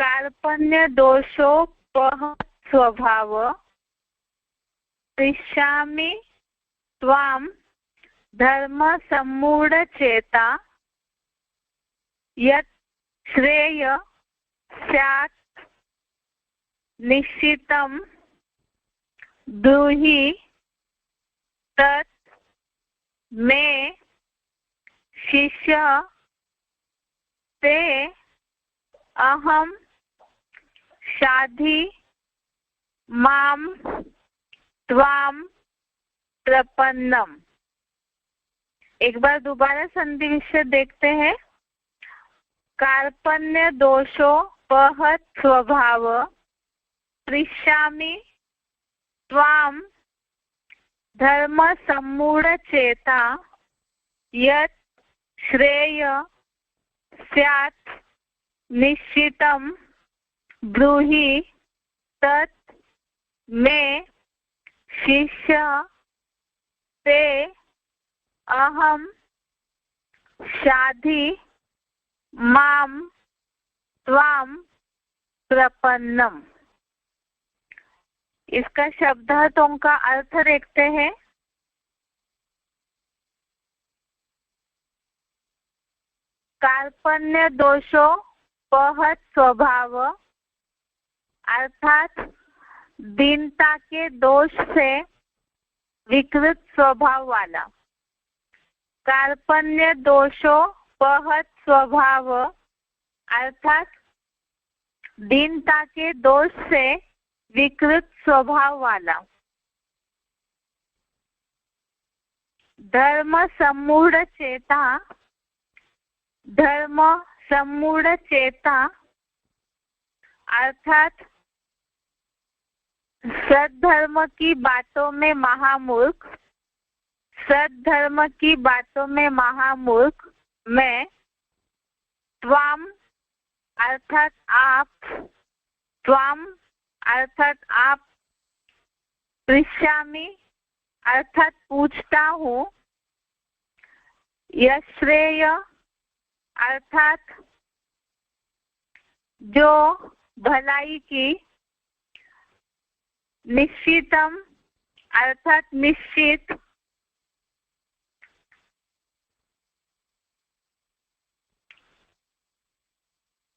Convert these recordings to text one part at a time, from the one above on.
कार्पण्य दोषोपह स्वभाव पृच्छामि त्वां धर्म सम्मूढ़ चेता यत् श्रेय स्यात् निश्चितं ब्रूहि तत् मे शिष्य ते अहम शाधि मां त्वां प्रपन्नम। एक बार दोबारा संधि विषय देखते हैं। कार्पण्य दोषोपहत स्वभाव पृच्छामि त्वां धर्म सम्मूढ़ चेता यत् श्रेय स्यात् निश्चितं ब्रूहि तत् मे शिष्य ते अहम शाधि मां त्वां प्रपन्नम। इसका शब्दार्थों का अर्थ देखते हैं। कार्पण्य दोषोपहत स्वभाव अर्थात दीनता के दोष से विकृत स्वभाव वाला। कार्पण्य दोषोपहत स्वभाव अर्थात दीनता के दोष से विकृत स्वभाव वाला। धर्म सम्मूढ़ चेता, धर्म सम्मूढ़ चेता अर्थात सद्धर्म की बातों में महामूर्ख, सद्धर्म की बातों में महामूर्ख मैं त्वाम अर्थात आप, त्वाम अर्थात आप, पृच्छामि अर्थात पूछता हूँ, यश्रेय अर्थात जो भलाई की, निश्चितम अर्थात निश्चित,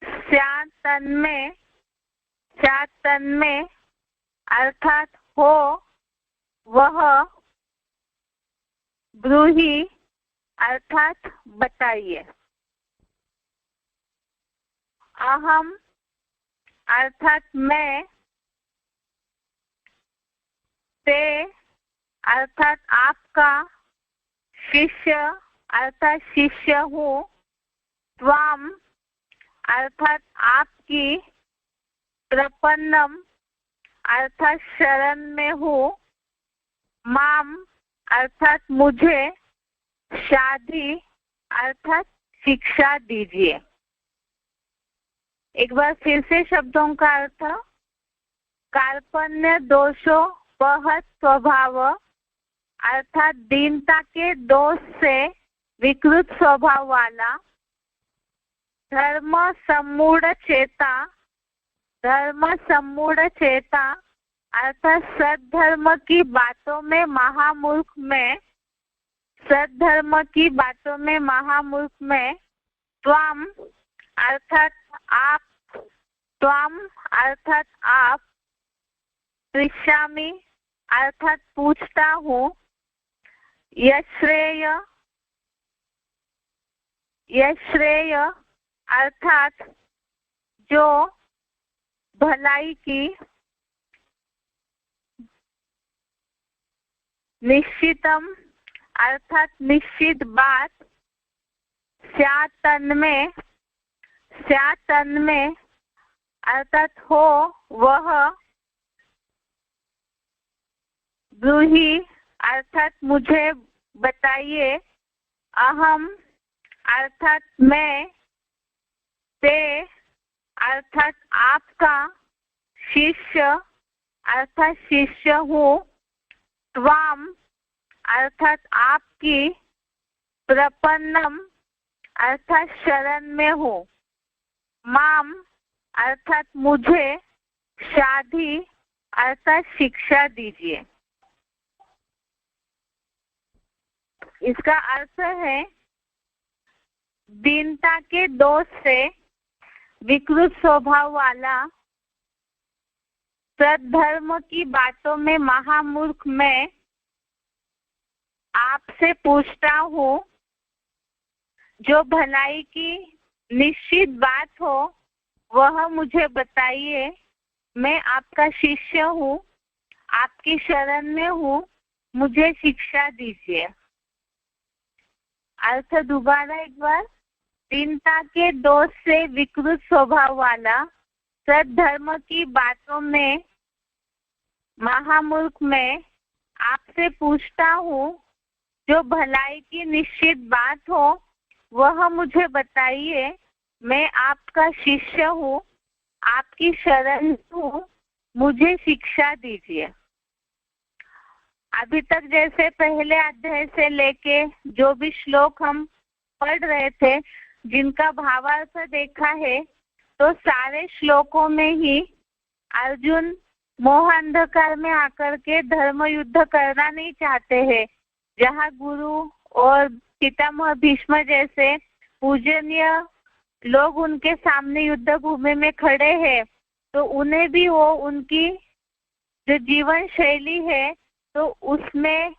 स्यात् तन्मे, स्यात् तन्मे अर्थात हो वह, ब्रूहि अर्थात बताइए, अहम अर्थात मैं, ते अर्थात आपका, शिष्य अर्थात शिष्य हूँ, त्वाम अर्थात आपकी, प्रपन्नम अर्थात शरण में हूँ, माम अर्थात मुझे, शाधि अर्थात शिक्षा दीजिए। एक बार फिर से शब्दों का अर्थ। कार्पण्य दोषोपहत स्वभाव अर्थात दीनता के दोष से विकृत स्वभाव वाला। धर्म सम्मूढ़ चेता, धर्म सम्मूढ़ चेता अर्थात सद्धर्म की बातों में महामूर्ख में, सद्धर्म की बातों में महामूर्ख में। त्वाम अर्थात आप, त्वाम अर्थात आप, पृच्छामि अर्थात पूछता हूँ, यश्रेय, यश्रेय अर्थात जो भलाई की, निश्चितम अर्थात निश्चित बात, स्यात् तन्मे, स्यात् तन्मे अर्थात हो वह, ब्रूहि अर्थात मुझे बताइए, अहम अर्थात मैं, ते अर्थात आपका, शिष्य अर्थात शिष्य हूँ, त्वाम अर्थात आपकी, प्रपन्नम अर्थात शरण में हूँ, माम अर्थात मुझे शादी अर्थात शिक्षा दीजिए। इसका अर्थ है दीनता के दोष से विकृत स्वभाव वाला सद्धर्म की बातों में महामूर्ख मैं आपसे पूछता हूँ, जो भलाई की निश्चित बात हो वह मुझे बताइए। मैं आपका शिष्य हूँ, आपकी शरण में हूँ, मुझे शिक्षा दीजिए। अर्थ दोबारा एक बार। दीनता के दोष से विकृत स्वभाव वाला सद्धर्म की बातों में महामूर्ख मैं आपसे पूछता हूँ, जो भलाई की निश्चित बात हो वह मुझे बताइए। मैं आपका शिष्य हूँ, आपकी शरण हूँ, मुझे शिक्षा दीजिए। अभी तक जैसे पहले अध्याय से लेके जो भी श्लोक हम पढ़ रहे थे, जिनका भावार्थ देखा है, तो सारे श्लोकों में ही अर्जुन मोह अंधकार में आकर के धर्म युद्ध करना नहीं चाहते हैं। जहाँ गुरु और पितामह भीष्म जैसे पूजनीय लोग उनके सामने युद्ध भूमि में खड़े हैं, तो उन्हें भी वो उनकी जो जीवन शैली है तो उसमें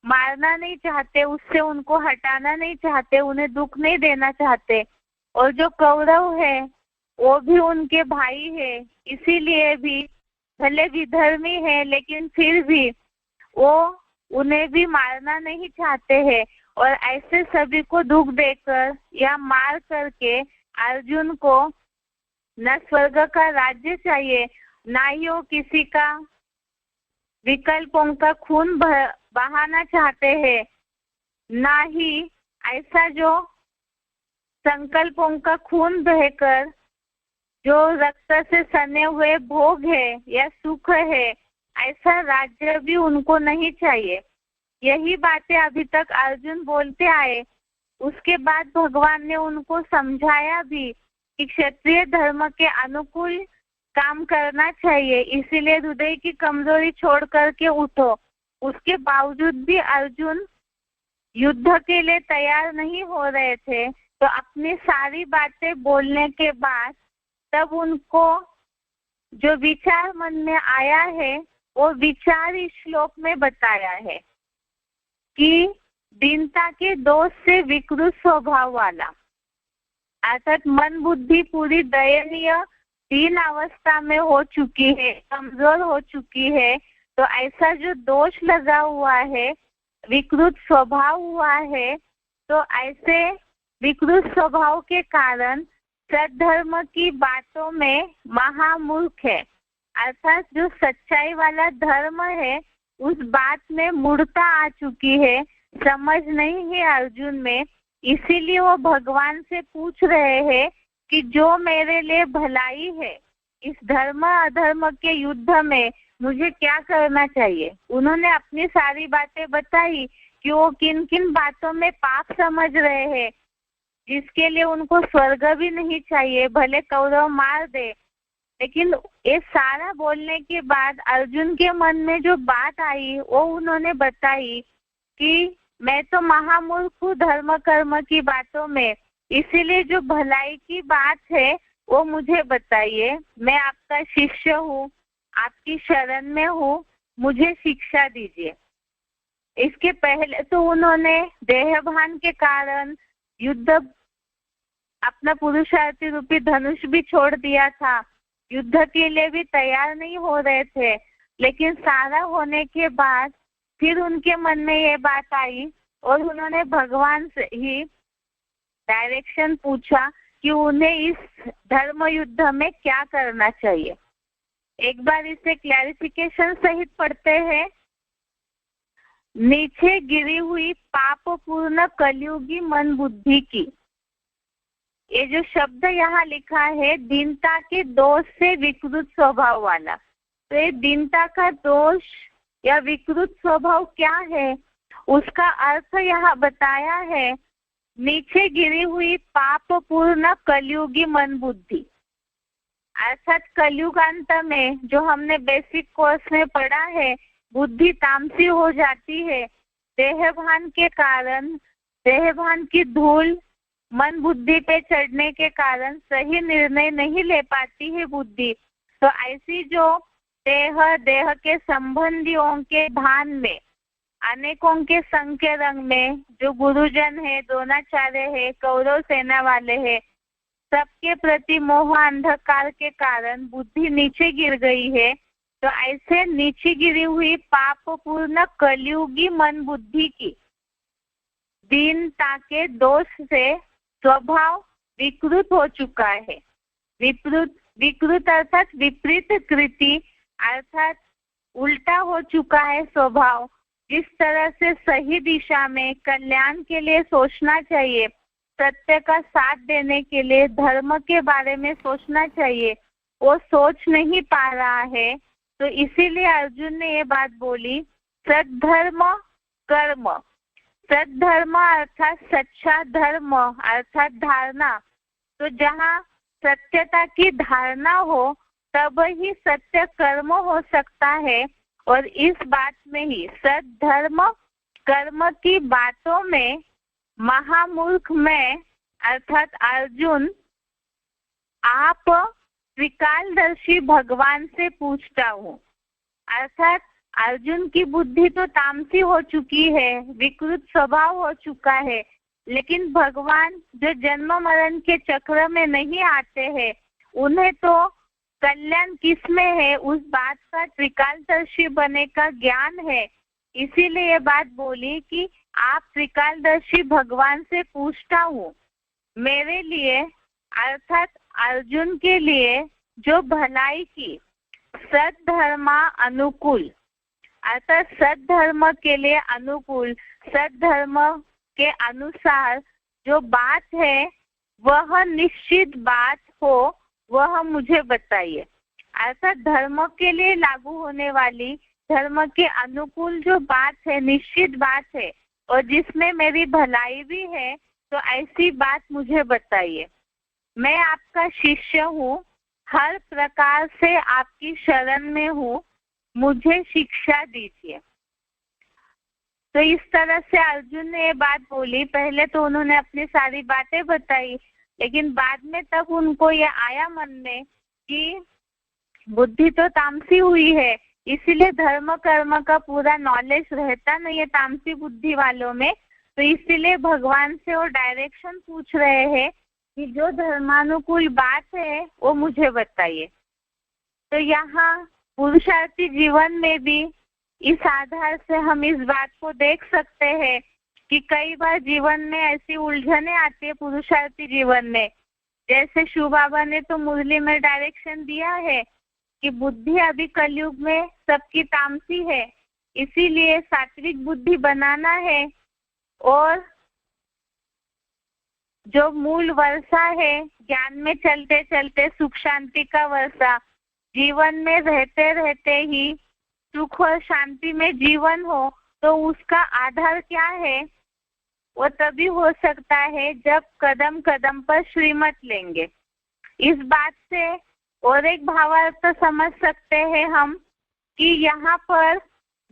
मारना नहीं चाहते, उससे उनको हटाना नहीं चाहते, उन्हें दुख नहीं देना चाहते। और जो कौरव है वो भी उनके भाई है, इसीलिए भी भले विधर्मी है लेकिन फिर भी वो उन्हें भी मारना नहीं चाहते हैं। और ऐसे सभी को दुख देकर या मार करके अर्जुन को न स्वर्ग का राज्य चाहिए, ना ही वो किसी का विकल्पों का खून बहाना चाहते हैं, ना ही ऐसा जो संकल्पों का खून बहकर जो रक्त से सने हुए भोग है या सुख है, ऐसा राज्य भी उनको नहीं चाहिए। यही बातें अभी तक अर्जुन बोलते आए। उसके बाद भगवान ने उनको समझाया भी कि क्षत्रिय धर्म के अनुकूल काम करना चाहिए, इसीलिए हृदय की कमजोरी छोड़ करके उठो। उसके बावजूद भी अर्जुन युद्ध के लिए तैयार नहीं हो रहे थे, तो अपनी सारी बातें बोलने के बाद तब उनको जो विचार मन में आया है वो विचार इस श्लोक में बताया है कि दीनता के दोष से विकृत स्वभाव वाला, अर्थात मन बुद्धि पूरी दयनीय दीन अवस्था में हो चुकी है, कमजोर हो चुकी है, तो ऐसा जो दोष लगा हुआ है, विकृत स्वभाव हुआ है, तो ऐसे विकृत स्वभाव के कारण सद्धर्म की बातों में महामूर्ख है, अर्थात जो सच्चाई वाला धर्म है उस बात में मूढ़ता आ चुकी है, समझ नहीं है अर्जुन में। इसीलिए वो भगवान से पूछ रहे हैं कि जो मेरे लिए भलाई है, इस धर्म अधर्म के युद्ध में मुझे क्या करना चाहिए। उन्होंने अपनी सारी बातें बताई कि वो किन किन बातों में पाप समझ रहे हैं, जिसके लिए उनको स्वर्ग भी नहीं चाहिए, भले कौरव मार दे। लेकिन ये सारा बोलने के बाद अर्जुन के मन में जो बात आई वो उन्होंने बताई कि मैं तो महामूर्ख हूँ धर्म कर्म की बातों में, इसीलिए जो भलाई की बात है वो मुझे बताइए। मैं आपका शिष्य हूँ, आपकी शरण में हूँ, मुझे शिक्षा दीजिए। इसके पहले तो उन्होंने देहभान के कारण युद्ध अपना पुरुषार्थी रूपी धनुष भी छोड़ दिया था, युद्ध के लिए भी तैयार नहीं हो रहे थे। लेकिन सारा होने के बाद फिर उनके मन में ये बात आई और उन्होंने भगवान से ही डायरेक्शन पूछा कि उन्हें इस धर्म युद्ध में क्या करना चाहिए। एक बार इसे क्लैरिफिकेशन सहित पढ़ते हैं। नीचे गिरी हुई पापपूर्ण कलयुगी मन बुद्धि की, ये जो शब्द यहाँ लिखा है दीनता के दोष से विकृत स्वभाव वाला, तो ये दीनता का दोष या विकृत स्वभाव क्या है उसका अर्थ यहाँ बताया है। नीचे गिरी हुई पापपूर्ण कलयुगी मन बुद्धि, अर्थात कलयुगांत में जो हमने बेसिक कोर्स में पढ़ा है, बुद्धि तामसी हो जाती है। देहभान के कारण, देहभान की धूल मन बुद्धि पे चढ़ने के कारण सही निर्णय नहीं ले पाती है बुद्धि। तो ऐसी जो देह के संबंधियों के भान में, अनेकों के संग के रंग में जो गुरुजन है, द्रोणाचार्य है, कौरव सेना वाले है, सबके प्रति मोह अंधकार के कारण बुद्धि नीचे गिर गई है। तो ऐसे नीचे गिरी हुई पापपूर्ण कलयुगी मन बुद्धि की दीनता के दोष से स्वभाव विकृत हो चुका है। विकृत अर्थात विपरीत कृति, अर्थात उल्टा हो चुका है स्वभाव। जिस तरह से सही दिशा में कल्याण के लिए सोचना चाहिए, सत्य का साथ देने के लिए धर्म के बारे में सोचना चाहिए, वो सोच नहीं पा रहा है। तो इसीलिए अर्जुन ने ये बात बोली, सद्धर्म कर्म। सद्धर्म अर्थात सच्चा धर्म अर्थात धारणा। तो जहाँ सत्यता की धारणा हो तब ही सत्य कर्म हो सकता है। और इस बात में ही सद्धर्म कर्म की बातों में महामूर्ख मैं अर्थात अर्जुन आप त्रिकालदर्शी भगवान से पूछता हूँ। अर्थात अर्जुन की बुद्धि तो तामसी हो चुकी है, विकृत स्वभाव हो चुका है, लेकिन भगवान जो जन्म मरण के चक्र में नहीं आते हैं, उन्हें तो कल्याण किस में है उस बात का त्रिकालदर्शी बनने का ज्ञान है। इसीलिए ये बात बोली कि आप त्रिकालदर्शी भगवान से पूछता हूँ, मेरे लिए अर्थात अर्जुन के लिए जो भलाई की सद्धर्मा अनुकूल, अर्थात सद्धर्म के लिए अनुकूल, सद्धर्म के अनुसार जो बात है वह निश्चित बात हो, वह मुझे बताइए। अर्थात धर्म के लिए लागू होने वाली, धर्म के अनुकूल जो बात है, निश्चित बात है और जिसमें मेरी भलाई भी है, तो ऐसी बात मुझे बताइए। मैं आपका शिष्य हूँ, हर प्रकार से आपकी शरण में हूँ, मुझे शिक्षा दीजिए। तो इस तरह से अर्जुन ने ये बात बोली। पहले तो उन्होंने अपनी सारी बातें बताई, लेकिन बाद में तब उनको ये आया मन में कि बुद्धि तो तामसी हुई है, इसीलिए धर्म कर्म का पूरा नॉलेज रहता नहीं है तामसी बुद्धि वालों में। तो इसीलिए भगवान से वो डायरेक्शन पूछ रहे हैं कि जो धर्मानुकूल बात है वो मुझे बताइए। तो यहाँ पुरुषार्थी जीवन में भी इस आधार से हम इस बात को देख सकते हैं कि कई बार जीवन में ऐसी उलझने आती है पुरुषार्थी जीवन में। जैसे शिव बाबा ने तो मुरली में डायरेक्शन दिया है कि बुद्धि अभी कलयुग में सबकी तामसी है, इसीलिए सात्विक बुद्धि बनाना है। और जो मूल वर्षा है, ज्ञान में चलते चलते सुख शांति का वर्षा, जीवन में रहते रहते ही सुख और शांति में जीवन हो, तो उसका आधार क्या है? वो तभी हो सकता है जब कदम कदम पर श्रीमत लेंगे। इस बात से और एक भावार्थ समझ सकते हैं हम कि यहाँ पर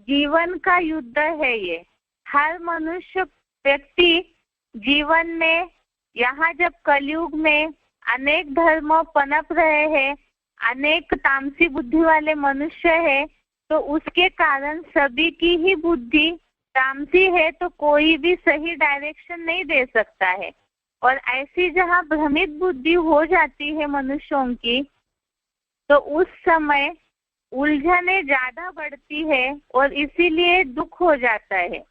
जीवन का युद्ध है। ये हर मनुष्य व्यक्ति जीवन में, यहाँ जब कलयुग में अनेक धर्म पनप रहे हैं, अनेक तामसी बुद्धि वाले मनुष्य है, तो उसके कारण सभी की ही बुद्धि तामसी है, तो कोई भी सही डायरेक्शन नहीं दे सकता है। और ऐसी जहाँ भ्रमित बुद्धि हो जाती है मनुष्यों की, तो उस समय उलझने ज्यादा बढ़ती है और इसीलिए दुख हो जाता है।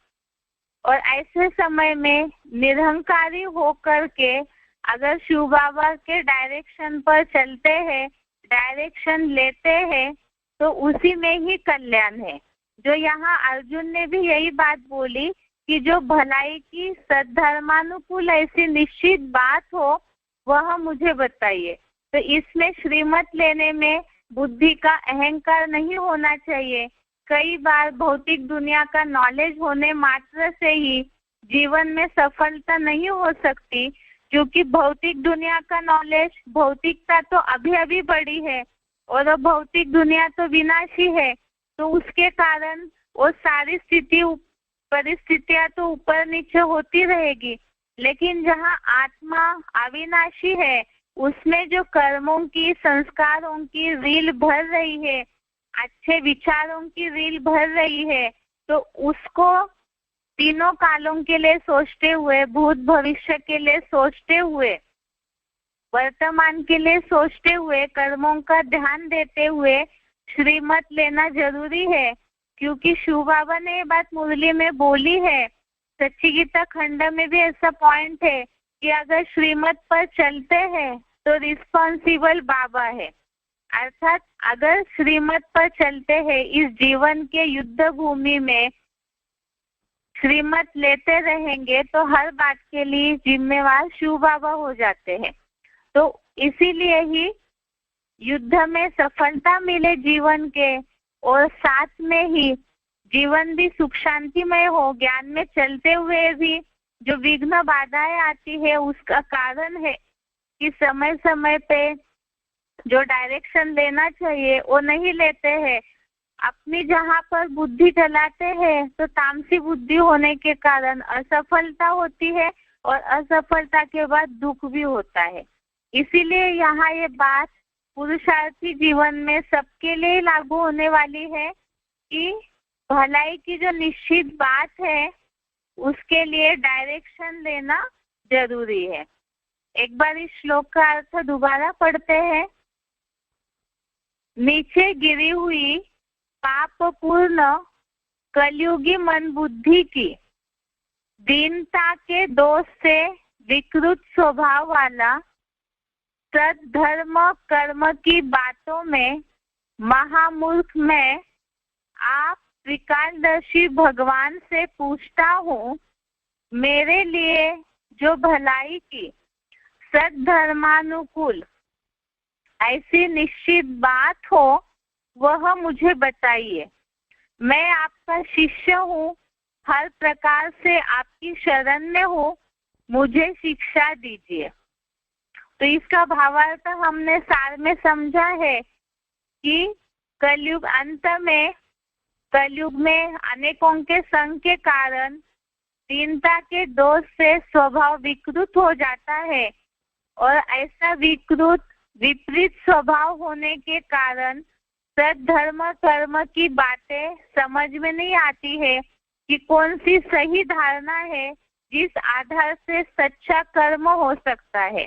और ऐसे समय में निरहंकारी होकर के अगर शिव बाबा के डायरेक्शन पर चलते हैं, डायरेक्शन लेते हैं, तो उसी में ही कल्याण है। जो यहाँ अर्जुन ने भी यही बात बोली कि जो भलाई की सद्धर्मानुकूल ऐसी निश्चित बात हो, वह मुझे बताइए। तो इसमें श्रीमत लेने में बुद्धि का अहंकार नहीं होना चाहिए। कई बार भौतिक दुनिया का नॉलेज होने मात्र से ही जीवन में सफलता नहीं हो सकती। क्योंकि भौतिक दुनिया का नॉलेज, भौतिकता तो अभी अभी बढ़ी है और वो भौतिक दुनिया तो विनाशी है, तो उसके कारण वो सारी परिस्थितियां तो ऊपर नीचे होती रहेगी। लेकिन जहाँ आत्मा अविनाशी है, उसमें जो कर्मों की, संस्कारों की रील भर रही है, अच्छे विचारों की रील भर रही है, तो उसको तीनों कालों के लिए सोचते हुए, भूत भविष्य के लिए सोचते हुए, वर्तमान के लिए सोचते हुए, कर्मों का ध्यान देते हुए श्रीमत लेना जरूरी है। क्योंकि शिव बाबा ने ये बात मुरली में बोली है, सच्ची गीता खंड में भी ऐसा पॉइंट है कि अगर श्रीमत पर चलते हैं तो रिस्पॉन्सिबल बाबा है। अर्थात अगर श्रीमत पर चलते हैं, इस जीवन के युद्ध भूमि में श्रीमत लेते रहेंगे, तो हर बात के लिए जिम्मेवार शिव बाबा हो जाते हैं। तो इसीलिए ही युद्ध में सफलता मिले जीवन के, और साथ में ही जीवन भी सुख शांतिमय हो, ज्ञान में चलते हुए भी जो विघ्न बाधाएं आती है, उसका कारण है कि समय समय पे जो डायरेक्शन लेना चाहिए वो नहीं लेते हैं। अपनी जहाँ पर बुद्धि चलाते हैं तो तामसी बुद्धि होने के कारण असफलता होती है, और असफलता के बाद दुख भी होता है। इसीलिए यहाँ ये बात पुरुषार्थी जीवन में सबके लिए लागू होने वाली है कि भलाई की जो निश्चित बात है, उसके लिए डायरेक्शन लेना जरूरी है। एक बार इस श्लोक का अर्थ दोबारा पढ़ते हैं। नीचे गिरी हुई पापपूर्ण कलयुगी मन बुद्धि की, दीनता के दोष से विकृत स्वभाव वाला, सद्धर्म कर्म की बातों में महामूर्ख मैं आप त्रिकालदर्शी भगवान से पूछता हूँ, मेरे लिए जो भलाई की सद्धर्मानुकूल ऐसी निश्चित बात हो वह मुझे बताइए। मैं आपका शिष्य हूँ, हर प्रकार से आपकी शरण में हूँ, मुझे शिक्षा दीजिए। तो इसका भावार्थ हमने सार में समझा है कि कलयुग अंत में, कलयुग में अनेकों के संग के कारण दीनता के दोष से स्वभाव विकृत हो जाता है, और ऐसा विकृत विपरीत स्वभाव होने के कारण सद्धर्म कर्म की बातें समझ में नहीं आती है कि कौन सी सही धारणा है जिस आधार से सच्चा कर्म हो सकता है।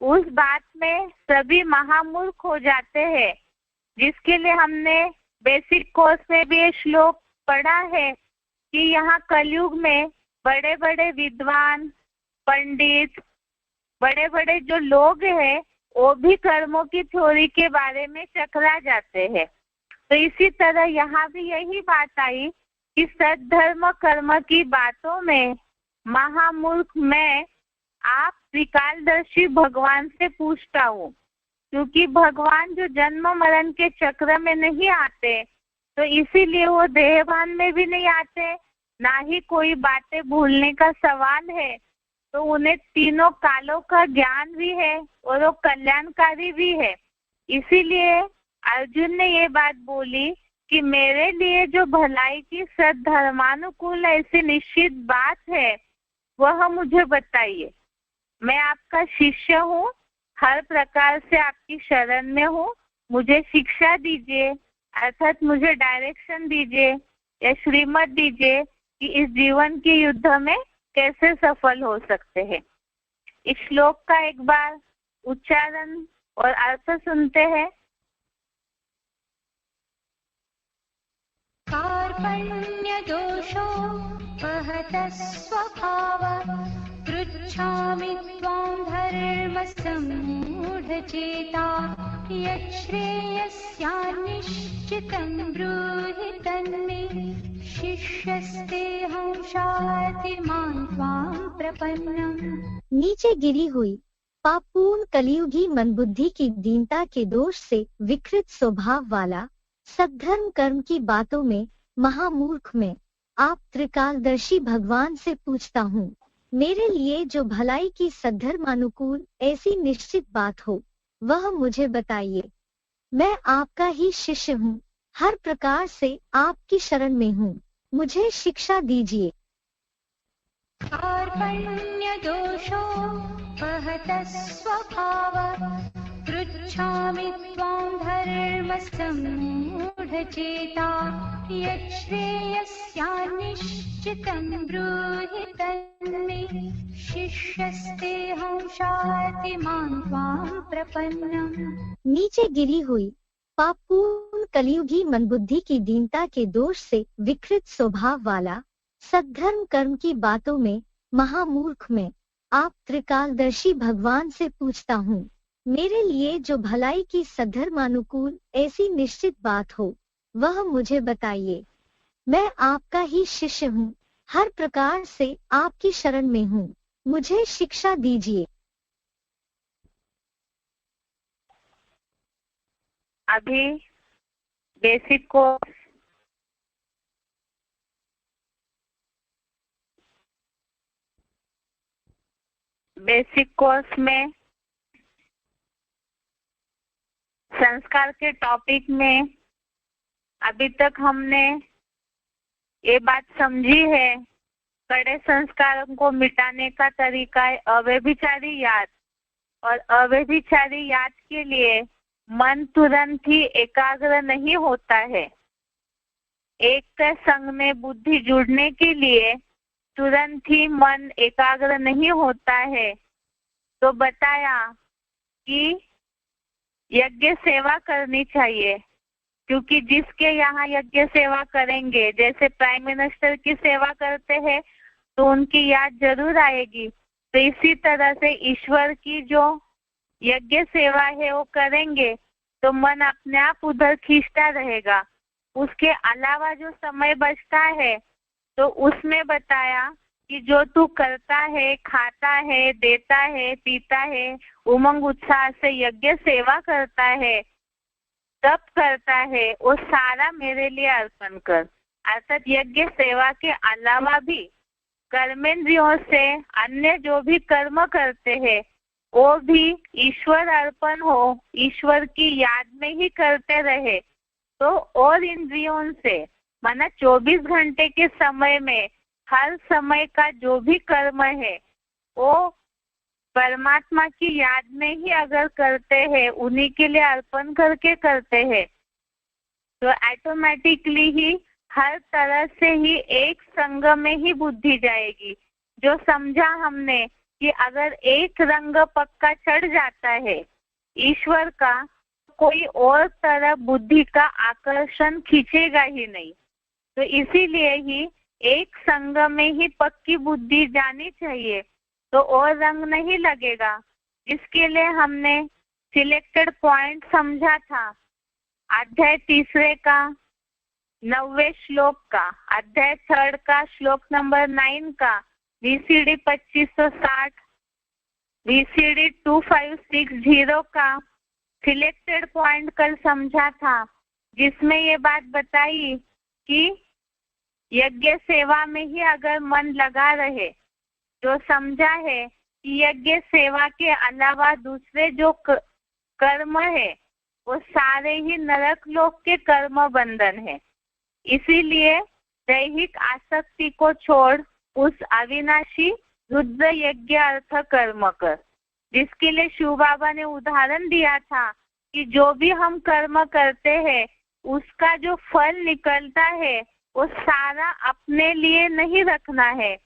उस बात में सभी महामूर्ख हो जाते हैं, जिसके लिए हमने बेसिक कोर्स में भी ये श्लोक पढ़ा है कि यहाँ कलयुग में बड़े बड़े विद्वान, पंडित, बड़े बड़े जो लोग हैं, वो भी कर्मों की थ्योरी के बारे में चकरा जाते हैं। तो इसी तरह यहाँ भी यही बात आई कि सद्धर्म कर्म की बातों में महामूर्ख मैं आप त्रिकालदर्शी भगवान से पूछता हूँ, क्योंकि भगवान जो जन्म मरण के चक्र में नहीं आते, तो इसीलिए वो देहभान में भी नहीं आते, ना ही कोई बातें भूलने का सवाल है। तो उन्हें तीनों कालों का ज्ञान भी है और वो कल्याणकारी भी है। इसीलिए अर्जुन ने ये बात बोली कि मेरे लिए जो भलाई की सद्धर्मानुकूल ऐसी निश्चित बात है वह मुझे बताइए। मैं आपका शिष्य हूँ, हर प्रकार से आपकी शरण में हूँ, मुझे शिक्षा दीजिए, अर्थात मुझे डायरेक्शन दीजिए या श्रीमत दीजिए कि इस जीवन के युद्ध में कैसे सफल हो सकते हैं। इस श्लोक का एक बार उच्चारण और अर्थ सुनते हैं। कार्पण्य दोषो वहत स्वभाव, पृच्छामि त्वां धर्मसम्मूढचेता, यच्छ्रेयस्यान्निश्चितं ब्रूहि तन्मे, शिष्यस्तेऽहं शातिमान् त्वां प्रपन्नम्। नीचे गिरी हुई पापपूर्ण कलियुगी मन बुद्धि की दीनता के दोष से विकृत स्वभाव वाला, सद्धर्म कर्म की बातों में महामूर्ख में आप त्रिकालदर्शी भगवान से पूछता हूँ, मेरे लिए जो भलाई की सद्धर्मानुकूल ऐसी निश्चित बात हो वह मुझे बताइए। मैं आपका ही शिष्य हूँ, हर प्रकार से आपकी शरण में हूँ, मुझे शिक्षा दीजिए। कार्पण्य दोषो वहतः स्वभावः पृच्छामि त्वां धर्मसम्मूढचेता यच्छ्रेयस्यान्निश्चितं ब्रूहि तन्मे शिष्यस्तेऽहं शातिमां त्वां प्रपन्नम्। नीचे गिरी हुई पापपूर्ण कलियुगी मनबुद्धि की दीनता के दोष से विकृत स्वभाव वाला सद्धर्म कर्म की बातों में महामूर्ख में आप त्रिकालदर्शी भगवान से पूछता हूँ, मेरे लिए जो भलाई की सद्धर्मानुकूल ऐसी निश्चित बात हो वह मुझे बताइए। मैं आपका ही शिष्य हूँ, हर प्रकार से आपकी शरण में हूँ, मुझे शिक्षा दीजिए। अभी बेसिक कोर्स में संस्कार के टॉपिक में अभी तक हमने ये बात समझी है, कड़े संस्कारों को मिटाने का तरीका है अव्यभिचारी याद। और अव्यभिचारी याद के लिए मन तुरंत ही एकाग्र नहीं होता है। एक संग में बुद्धि जुड़ने के लिए तुरंत ही मन एकाग्र नहीं होता है। तो बताया कि यज्ञ सेवा करनी चाहिए, क्योंकि जिसके यहाँ यज्ञ सेवा करेंगे, जैसे प्राइम मिनिस्टर की सेवा करते हैं तो उनकी याद जरूर आएगी। तो इसी तरह से ईश्वर की जो यज्ञ सेवा है वो करेंगे तो मन अपने आप उधर खींचता रहेगा। उसके अलावा जो समय बचता है तो उसमें बताया कि जो तू करता है, खाता है, देता है, पीता है, उमंग उत्साह से यज्ञ सेवा करता है, तप करता है, वो सारा मेरे लिए अर्पण कर। अर्थात यज्ञ सेवा के अलावा भी कर्मेंद्रियों से अन्य जो भी कर्म करते हैं वो भी ईश्वर अर्पण हो, ईश्वर की याद में ही करते रहे। तो और इंद्रियों से माना 24 घंटे के समय में हर समय का जो भी कर्म है वो परमात्मा की याद में ही अगर करते हैं, उन्हीं के लिए अर्पण करके करते हैं, तो ऑटोमेटिकली ही हर तरह से ही एक संग में ही बुद्धि जाएगी। जो समझा हमने कि अगर एक रंग पक्का चढ़ जाता है ईश्वर का, कोई और तरह बुद्धि का आकर्षण खींचेगा ही नहीं। तो इसीलिए ही एक संग में ही पक्की बुद्धि जानी चाहिए, तो और रंग नहीं लगेगा। इसके लिए हमने सिलेक्टेड पॉइंट समझा था। अध्याय 3 का 9वें श्लोक का, अध्याय 3 का श्लोक नंबर 9 का, VCD 2560, VCD 2560 का सिलेक्टेड पॉइंट कल समझा था, जिसमें ये बात बताई कि यज्ञ सेवा में ही अगर मन लगा रहे, जो समझा है कि यज्ञ सेवा के अलावा दूसरे जो कर्म है वो सारे ही नरक लोक के कर्म बंधन है। इसीलिए दैहिक आसक्ति को छोड़ उस अविनाशी रुद्र यज्ञ अर्थ कर्म कर, जिसके लिए शिव बाबा ने उदाहरण दिया था कि जो भी हम कर्म करते हैं उसका जो फल निकलता है वो सारा अपने लिए नहीं रखना है।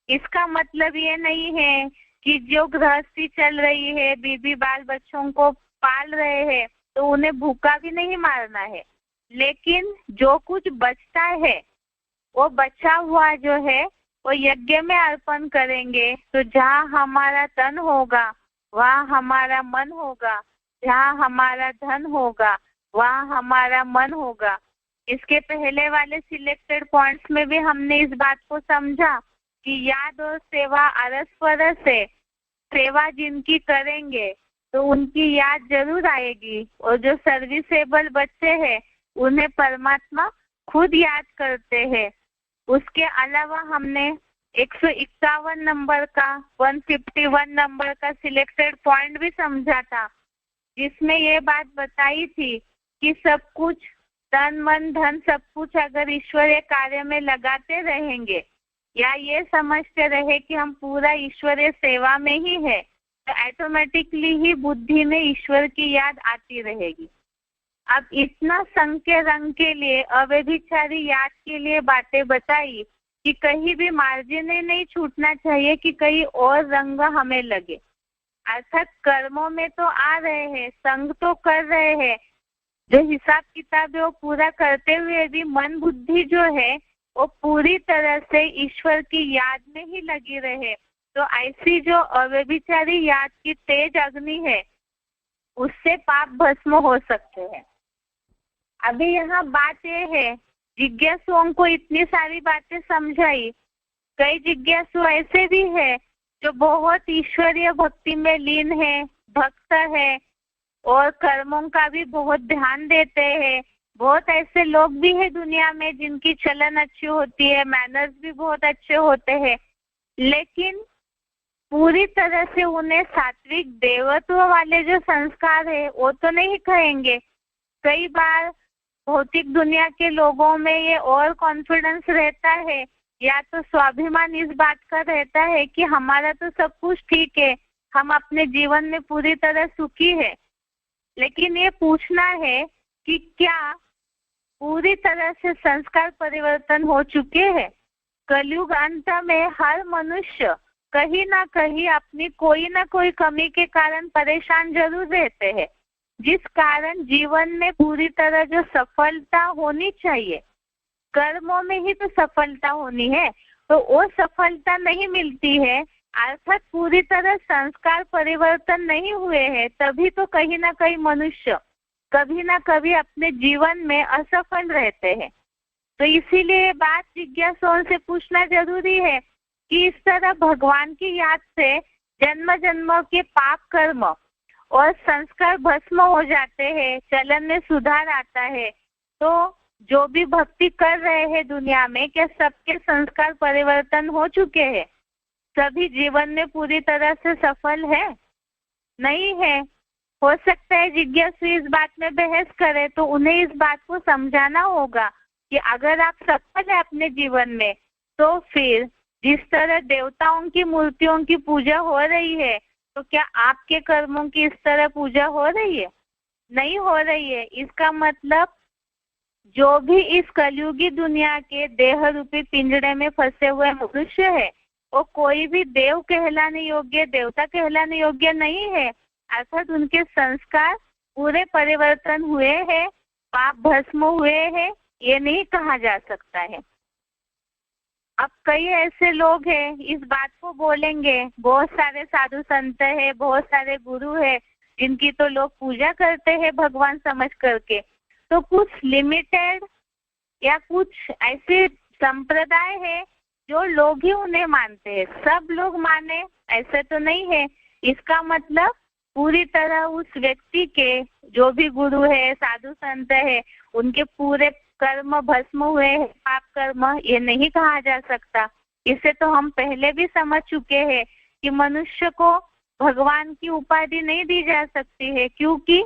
इसका मतलब ये नहीं है कि जो गृहस्थी चल रही है, बीबी बाल बच्चों को पाल रहे हैं, तो उन्हें भूखा भी नहीं मारना है, लेकिन जो कुछ बचता है वो बचा हुआ जो है वो यज्ञ में अर्पण करेंगे। तो जहाँ हमारा तन होगा वहाँ हमारा मन होगा, जहाँ हमारा धन होगा वहाँ हमारा मन होगा। इसके पहले वाले सिलेक्टेड पॉइंट्स में भी हमने इस बात को समझा कि याद और सेवा परस्पर से, सेवा जिनकी करेंगे तो उनकी याद जरूर आएगी, और जो सर्विसेबल बच्चे हैं उन्हें परमात्मा खुद याद करते हैं। उसके अलावा हमने 151 नंबर का 151 नंबर का सिलेक्टेड पॉइंट भी समझा था, जिसमें ये बात बताई थी कि सब कुछ तन मन धन सब कुछ अगर ईश्वरीय कार्य में लगाते रहेंगे या ये समझते रहे कि हम पूरा ईश्वरीय सेवा में ही है, तो ऑटोमेटिकली ही बुद्धि में ईश्वर की याद आती रहेगी। अब इतना संग के रंग के लिए, अव्यभिचारी याद के लिए बातें बताई कि कहीं भी मार्जिन नहीं छूटना चाहिए कि कहीं और रंग हमें लगे। अर्थात कर्मों में तो आ रहे हैं, संग तो कर रहे हैं, जो हिसाब किताब है वो पूरा करते हुए भी मन बुद्धि जो है वो पूरी तरह से ईश्वर की याद में ही लगी रहे, तो ऐसी जो अव्यभिचारी याद की तेज अग्नि है उससे पाप भस्म हो सकते हैं। अभी यहाँ बात ये है, जिज्ञासुओं को इतनी सारी बातें समझाई, कई जिज्ञासु ऐसे भी है जो बहुत ईश्वरीय भक्ति में लीन है, भक्त है और कर्मों का भी बहुत ध्यान देते हैं। बहुत ऐसे लोग भी है दुनिया में जिनकी चलन अच्छी होती है, मैनर्स भी बहुत अच्छे होते हैं, लेकिन पूरी तरह से उन्हें सात्विक देवत्व वाले जो संस्कार है वो तो नहीं कहेंगे। कई बार भौतिक दुनिया के लोगों में ये और कॉन्फिडेंस रहता है या तो स्वाभिमान इस बात का रहता है कि हमारा तो सब कुछ ठीक है, हम अपने जीवन में पूरी तरह सुखी है, लेकिन ये पूछना है कि क्या पूरी तरह से संस्कार परिवर्तन हो चुके हैं। कलयुग अंत में हर मनुष्य कहीं ना कहीं अपनी कोई ना कोई कमी के कारण परेशान जरूर रहते हैं, जिस कारण जीवन में पूरी तरह जो सफलता होनी चाहिए, कर्मों में ही तो सफलता होनी है, तो वो सफलता नहीं मिलती है। अर्थात पूरी तरह संस्कार परिवर्तन नहीं हुए हैं, तभी तो कहीं ना कहीं मनुष्य कभी ना कभी अपने जीवन में असफल रहते हैं। तो इसीलिए बात जिज्ञासुओं से पूछना जरूरी है कि इस तरह भगवान की याद से जन्म जन्म के पाप कर्म और संस्कार भस्म हो जाते हैं, चलन में सुधार आता है। तो जो भी भक्ति कर रहे हैं दुनिया में, क्या सबके संस्कार परिवर्तन हो चुके हैं? सभी जीवन में पूरी तरह से सफल है? नहीं है। हो सकता है जिज्ञासु इस बात में बहस करे, तो उन्हें इस बात को समझाना होगा कि अगर आप सफल है अपने जीवन में, तो फिर जिस तरह देवताओं की मूर्तियों की पूजा हो रही है, तो क्या आपके कर्मों की इस तरह पूजा हो रही है? नहीं हो रही है। इसका मतलब जो भी इस कलयुगी दुनिया के देह रूपी पिंजड़े में फंसे हुए मनुष्य है, वो कोई भी देव कहलाने योग्य, देवता कहलाने योग्य नहीं है। अर्थात उनके संस्कार पूरे परिवर्तन हुए हैं, पाप भस्म हुए हैं, ये नहीं कहा जा सकता है। अब कई ऐसे लोग हैं इस बात को बोलेंगे, बहुत सारे साधु संत है, बहुत सारे गुरु है जिनकी तो लोग पूजा करते हैं भगवान समझ करके, तो कुछ लिमिटेड या कुछ ऐसे संप्रदाय है जो लोग ही उन्हें मानते हैं। सब लोग माने ऐसे तो नहीं है। इसका मतलब पूरी तरह उस व्यक्ति के जो भी गुरु है, साधु संत है, उनके पूरे कर्म भस्म हुए हैं, पाप कर्म, ये नहीं कहा जा सकता। इसे तो हम पहले भी समझ चुके हैं कि मनुष्य को भगवान की उपाधि नहीं दी जा सकती है, क्योंकि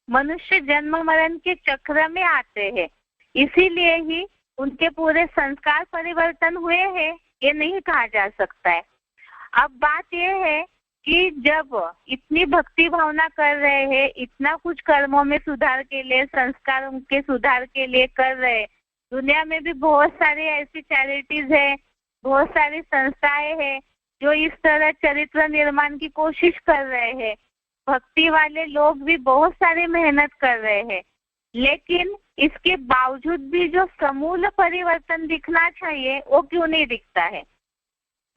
मनुष्य जन्म मरण के चक्र में आते हैं, इसीलिए ही उनके पूरे संस्कार परिवर्तन हुए हैं, ये नहीं कहा जा सकता है। अब बात यह है कि जब इतनी भक्ति भावना कर रहे हैं, इतना कुछ कर्मों में सुधार के लिए, संस्कारों के सुधार के लिए कर रहे हैं, दुनिया में भी बहुत सारी ऐसी चैरिटीज है, बहुत सारी संस्थाएं हैं जो इस तरह चरित्र निर्माण की कोशिश कर रहे हैं, भक्ति वाले लोग भी बहुत सारी मेहनत कर रहे हैं, लेकिन इसके बावजूद भी जो समूल परिवर्तन दिखना चाहिए वो क्यों नहीं दिखता है?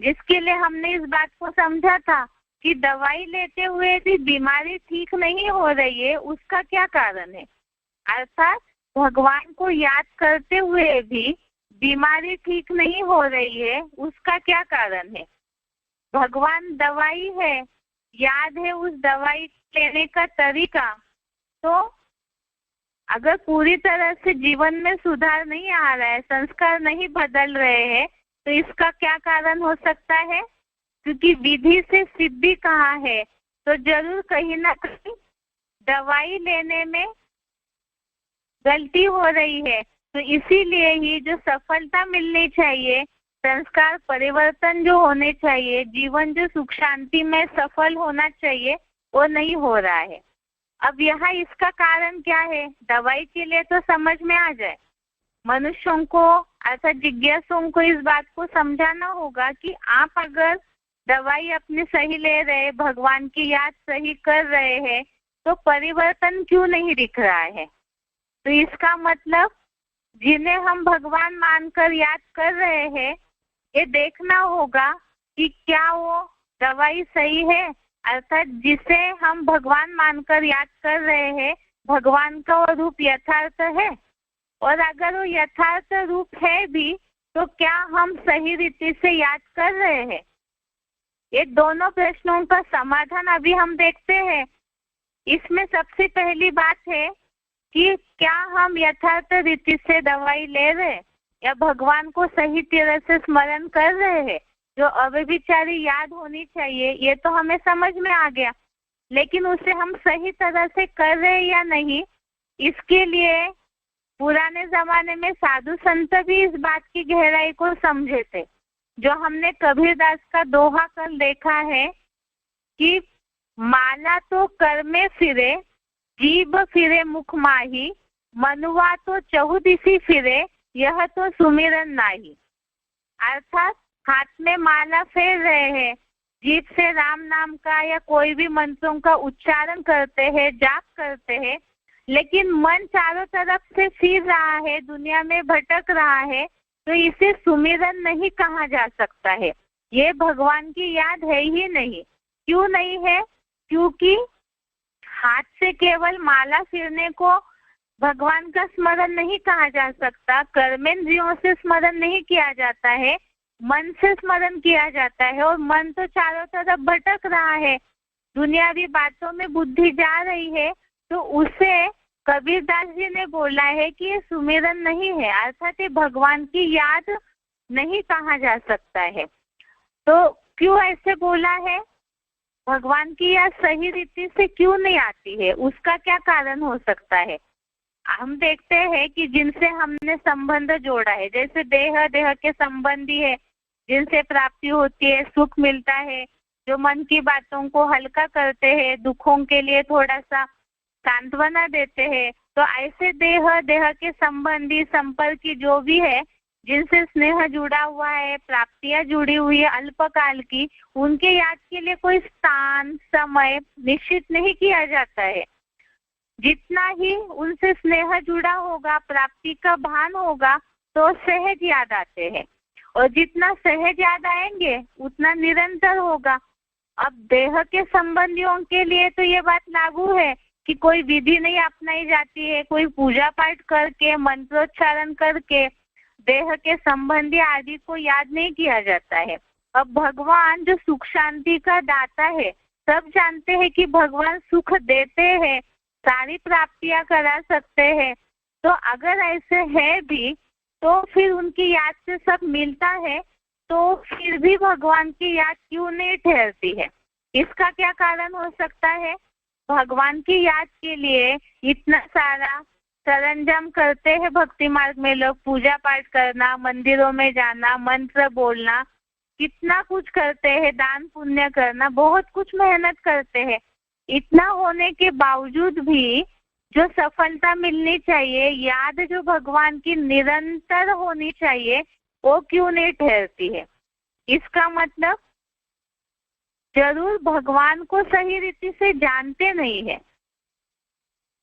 जिसके लिए हमने इस बात को समझा था कि दवाई लेते हुए भी बीमारी ठीक नहीं हो रही है, उसका क्या कारण है? अर्थात भगवान को याद करते हुए भी बीमारी ठीक नहीं हो रही है, उसका क्या कारण है? भगवान दवाई है, याद है उस दवाई लेने का तरीका। तो अगर पूरी तरह से जीवन में सुधार नहीं आ रहा है, संस्कार नहीं बदल रहे हैं, तो इसका क्या कारण हो सकता है? क्योंकि विधि से सिद्धि कहा है तो जरूर कहीं ना कहीं दवाई लेने में गलती हो रही है। तो इसीलिए ही जो सफलता मिलनी चाहिए, संस्कार परिवर्तन जो होने चाहिए, जीवन जो सुख शांति में सफल होना चाहिए, वो नहीं हो रहा है। अब यहाँ इसका कारण क्या है? दवाई के लिए तो समझ में आ जाए, मनुष्यों को अर्थात जिज्ञासुओं को इस बात को समझाना होगा कि आप अगर दवाई अपनी सही ले रहे, भगवान की याद सही कर रहे हैं, तो परिवर्तन क्यों नहीं दिख रहा है? तो इसका मतलब जिन्हें हम भगवान मानकर याद कर रहे हैं, ये देखना होगा कि क्या वो दवाई सही है, अर्थात जिसे हम भगवान मानकर याद कर रहे हैं, भगवान का वो रूप यथार्थ है, और अगर वो यथार्थ रूप है भी तो क्या हम सही रीति से याद कर रहे हैं? ये दोनों प्रश्नों का समाधान अभी हम देखते हैं। इसमें सबसे पहली बात है कि क्या हम यथार्थ रीति से दवाई ले रहे हैं या भगवान को सही तरह से स्मरण कर रहे हैं। जो अव्यभिचारी याद होनी चाहिए ये तो हमें समझ में आ गया, लेकिन उसे हम सही तरह से कर रहे हैं या नहीं, इसके लिए पुराने जमाने में साधु संत भी इस बात की गहराई को समझे थे। जो हमने कबीरदास का दोहा कल देखा है कि माला तो कर में फिरे, जीभ फिरे मुख माही, मनुआ तो चहुदिशी फिरे, यह तो सुमिरन नाही। अर्थात हाथ में माला फेर रहे हैं, जीभ से राम नाम का या कोई भी मंत्रों का उच्चारण करते हैं, जाप करते हैं, लेकिन मन चारों तरफ से फिर रहा है, दुनिया में भटक रहा है, तो इसे सुमिरन नहीं कहा जा सकता है। ये भगवान की याद है ही नहीं। क्यों नहीं है? क्योंकि हाथ से केवल माला फिरने को भगवान का स्मरण नहीं कहा जा सकता, कर्मेंद्रियों से स्मरण नहीं किया जाता है, मन से स्मरण किया जाता है, और मन तो चारों तरफ भटक रहा है, दुनियावी बातों में बुद्धि जा रही है, तो उसे कबीरदास जी ने बोला है कि ये सुमिरन नहीं है, अर्थात ये भगवान की याद नहीं कहा जा सकता है। तो क्यों ऐसे बोला है? भगवान की याद सही रीति से क्यों नहीं आती है? उसका क्या कारण हो सकता है? हम देखते हैं कि जिनसे हमने संबंध जोड़ा है, जैसे देह के संबंधी है, जिनसे प्राप्ति होती है, सुख मिलता है, जो मन की बातों को हल्का करते हैं, दुखों के लिए थोड़ा सा सांत्वना देते हैं, तो ऐसे देह के संबंधी संपर्क जो भी है, जिनसे स्नेह जुड़ा हुआ है, प्राप्तियां जुड़ी हुई है अल्पकाल की, उनके याद के लिए कोई स्थान समय निश्चित नहीं किया जाता है। जितना ही उनसे स्नेह जुड़ा होगा, प्राप्ति का भान होगा, तो सहज याद आते हैं, और जितना सहज याद आएंगे उतना निरंतर होगा। अब देह के संबंधियों के लिए तो ये बात लागू है कि कोई विधि नहीं अपनाई जाती है, कोई पूजा पाठ करके मंत्रोच्चारण करके देह के संबंधी आदि को याद नहीं किया जाता है। अब भगवान जो सुख शांति का दाता है, सब जानते हैं कि भगवान सुख देते हैं, सारी प्राप्तियां करा सकते हैं, तो अगर ऐसे है भी तो फिर उनकी याद से सब मिलता है, तो फिर भी भगवान की याद क्यों नहीं ठहरती है? इसका क्या कारण हो सकता है? भगवान की याद के लिए इतना सारा सरंजाम करते हैं भक्ति मार्ग में लोग, पूजा पाठ करना, मंदिरों में जाना, मंत्र बोलना, कितना कुछ करते हैं, दान पुण्य करना, बहुत कुछ मेहनत करते हैं। इतना होने के बावजूद भी जो सफलता मिलनी चाहिए, याद जो भगवान की निरंतर होनी चाहिए, वो क्यों नहीं ठहरती है? इसका मतलब जरूर भगवान को सही रीति से जानते नहीं है।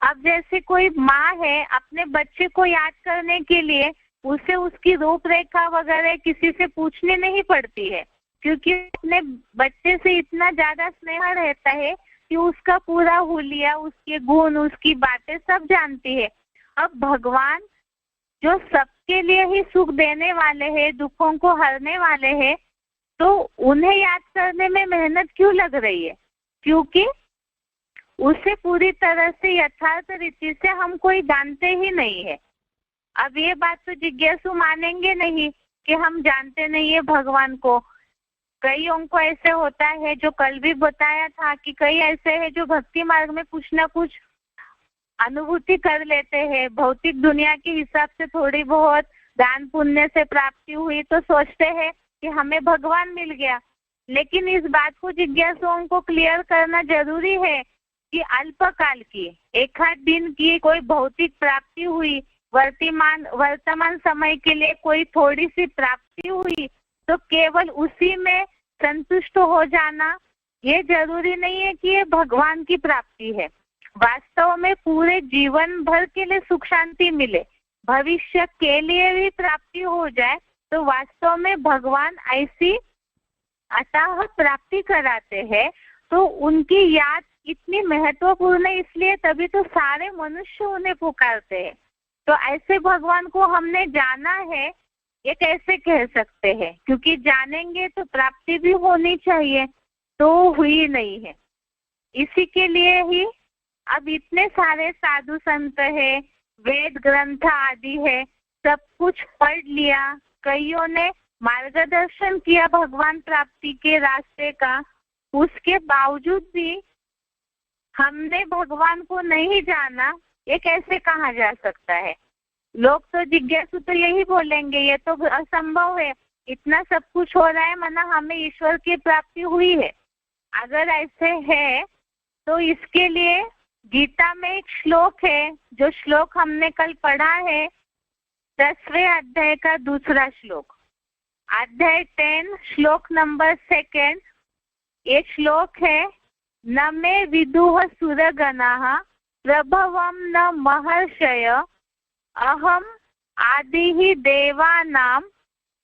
अब जैसे कोई माँ है, अपने बच्चे को याद करने के लिए उसे उसकी रूपरेखा वगैरह किसी से पूछनी नहीं पड़ती है, क्योंकि अपने बच्चे से इतना ज्यादा स्नेह रहता है कि उसका पूरा हुलिया, उसके गुण, उसकी बातें सब जानती है। अब भगवान जो सबके लिए ही सुख देने वाले हैं, दुखों को हरने वाले हैं, तो उन्हें याद करने में मेहनत क्यों लग रही है? क्योंकि उसे पूरी तरह से यथार्थ रीति से हम कोई जानते ही नहीं है। अब ये बात तो जिज्ञासु मानेंगे नहीं, कि हम जानते नहीं है भगवान को। कईयों को ऐसे होता है, जो कल भी बताया था कि कई ऐसे हैं जो भक्ति मार्ग में कुछ ना कुछ अनुभूति कर लेते हैं, भौतिक दुनिया के हिसाब से थोड़ी बहुत दान पुण्य से प्राप्ति हुई तो सोचते हैं कि हमें भगवान मिल गया। लेकिन इस बात को जिज्ञासुओं को क्लियर करना जरूरी है कि अल्पकाल की, एक आध दिन की कोई भौतिक प्राप्ति हुई, वर्तमान समय के लिए कोई थोड़ी सी प्राप्ति हुई, तो केवल उसी में संतुष्ट हो जाना ये जरूरी नहीं है कि ये भगवान की प्राप्ति है। वास्तव में पूरे जीवन भर के लिए सुख शांति मिले, भविष्य के लिए भी प्राप्ति हो जाए, तो वास्तव में भगवान ऐसी अतः प्राप्ति कराते हैं। तो उनकी याद इतनी महत्वपूर्ण है, इसलिए तभी तो सारे मनुष्य उन्हें पुकारते हैं। तो ऐसे भगवान को हमने जाना है, ये कैसे कह सकते हैं? क्योंकि जानेंगे तो प्राप्ति भी होनी चाहिए, तो हुई नहीं है। इसी के लिए ही अब इतने सारे साधु संत है, वेद ग्रंथ आदि है, सब कुछ पढ़ लिया, कईयों ने मार्गदर्शन किया भगवान प्राप्ति के रास्ते का, उसके बावजूद भी हमने भगवान को नहीं जाना, ये कैसे कहा जा सकता है? लोग तो जिज्ञासु तो यही बोलेंगे, ये तो असंभव है, इतना सब कुछ हो रहा है, माना हमें ईश्वर की प्राप्ति हुई है। अगर ऐसे है तो इसके लिए गीता में एक श्लोक है, जो श्लोक हमने कल पढ़ा है, 10वें अध्याय का दूसरा श्लोक, अध्याय 10 श्लोक नंबर 2। एक श्लोक है, न मे विदुः सुरगणाः प्रभवं न महर्षय अहम आदिहि देवानां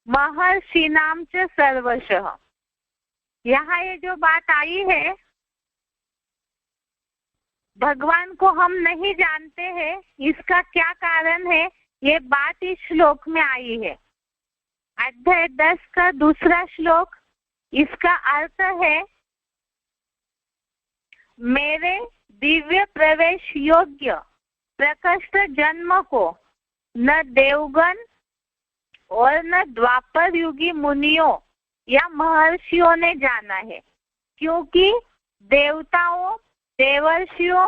महर्षिणां च सर्वशः। यहाँ ये जो बात आई है, भगवान को हम नहीं जानते हैं, इसका क्या कारण है, ये बात इस श्लोक में आई है। अध्याय 10 का दूसरा श्लोक, इसका अर्थ है, मेरे दिव्य प्रवेश योग्य प्रकृष्ट जन्म को न देवगण और न द्वापर युगी मुनियों या महर्षियों ने जाना है, क्योंकि देवताओं, देवर्षियों,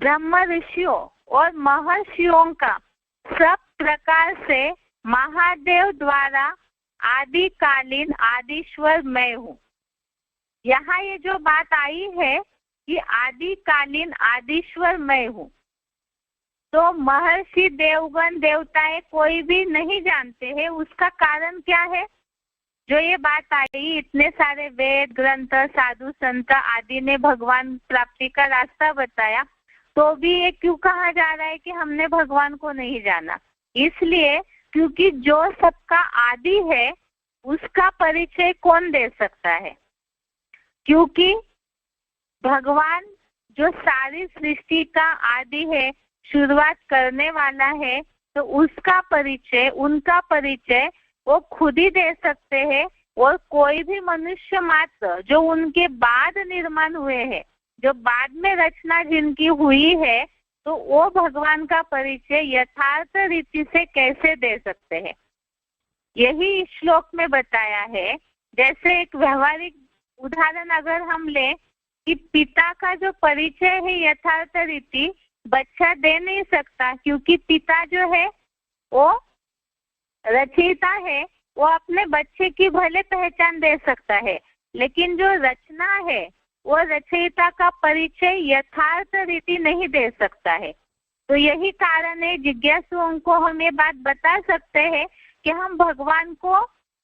ब्रह्म ऋषियों और महर्षियों का सब प्रकार से महादेव द्वारा आदिकालीन आदिश्वर मैं हूँ। यहाँ ये जो बात आई है कि आदिकालीन आदिश्वर मैं हूँ, तो महर्षि, देवगण, देवताएं कोई भी नहीं जानते हैं। उसका कारण क्या है? जो ये बात आई, इतने सारे वेद ग्रंथ, साधु संत आदि ने भगवान प्राप्ति का रास्ता बताया, तो भी ये क्यों कहा जा रहा है कि हमने भगवान को नहीं जाना? इसलिए क्योंकि जो सबका आदि है, उसका परिचय कौन दे सकता है? क्योंकि भगवान जो सारी सृष्टि का आदि है, शुरुआत करने वाला है, तो उसका परिचय, उनका परिचय वो खुद ही दे सकते हैं। और कोई भी मनुष्य मात्र जो उनके बाद निर्माण हुए हैं, जो बाद में रचना जिनकी हुई है, तो वो भगवान का परिचय यथार्थ रीति से कैसे दे सकते हैं? यही इस श्लोक में बताया है। जैसे एक व्यवहारिक उदाहरण अगर हम लें कि पिता का जो परिचय है यथार्थ रीति बच्चा दे नहीं सकता, क्योंकि पिता जो है वो रचयिता है, वो अपने बच्चे की भले पहचान दे सकता है, लेकिन जो रचना है वो रचयिता का परिचय यथार्थ रीति नहीं दे सकता है। तो यही कारण है, जिज्ञासुओं को हम ये बात बता सकते हैं कि हम भगवान को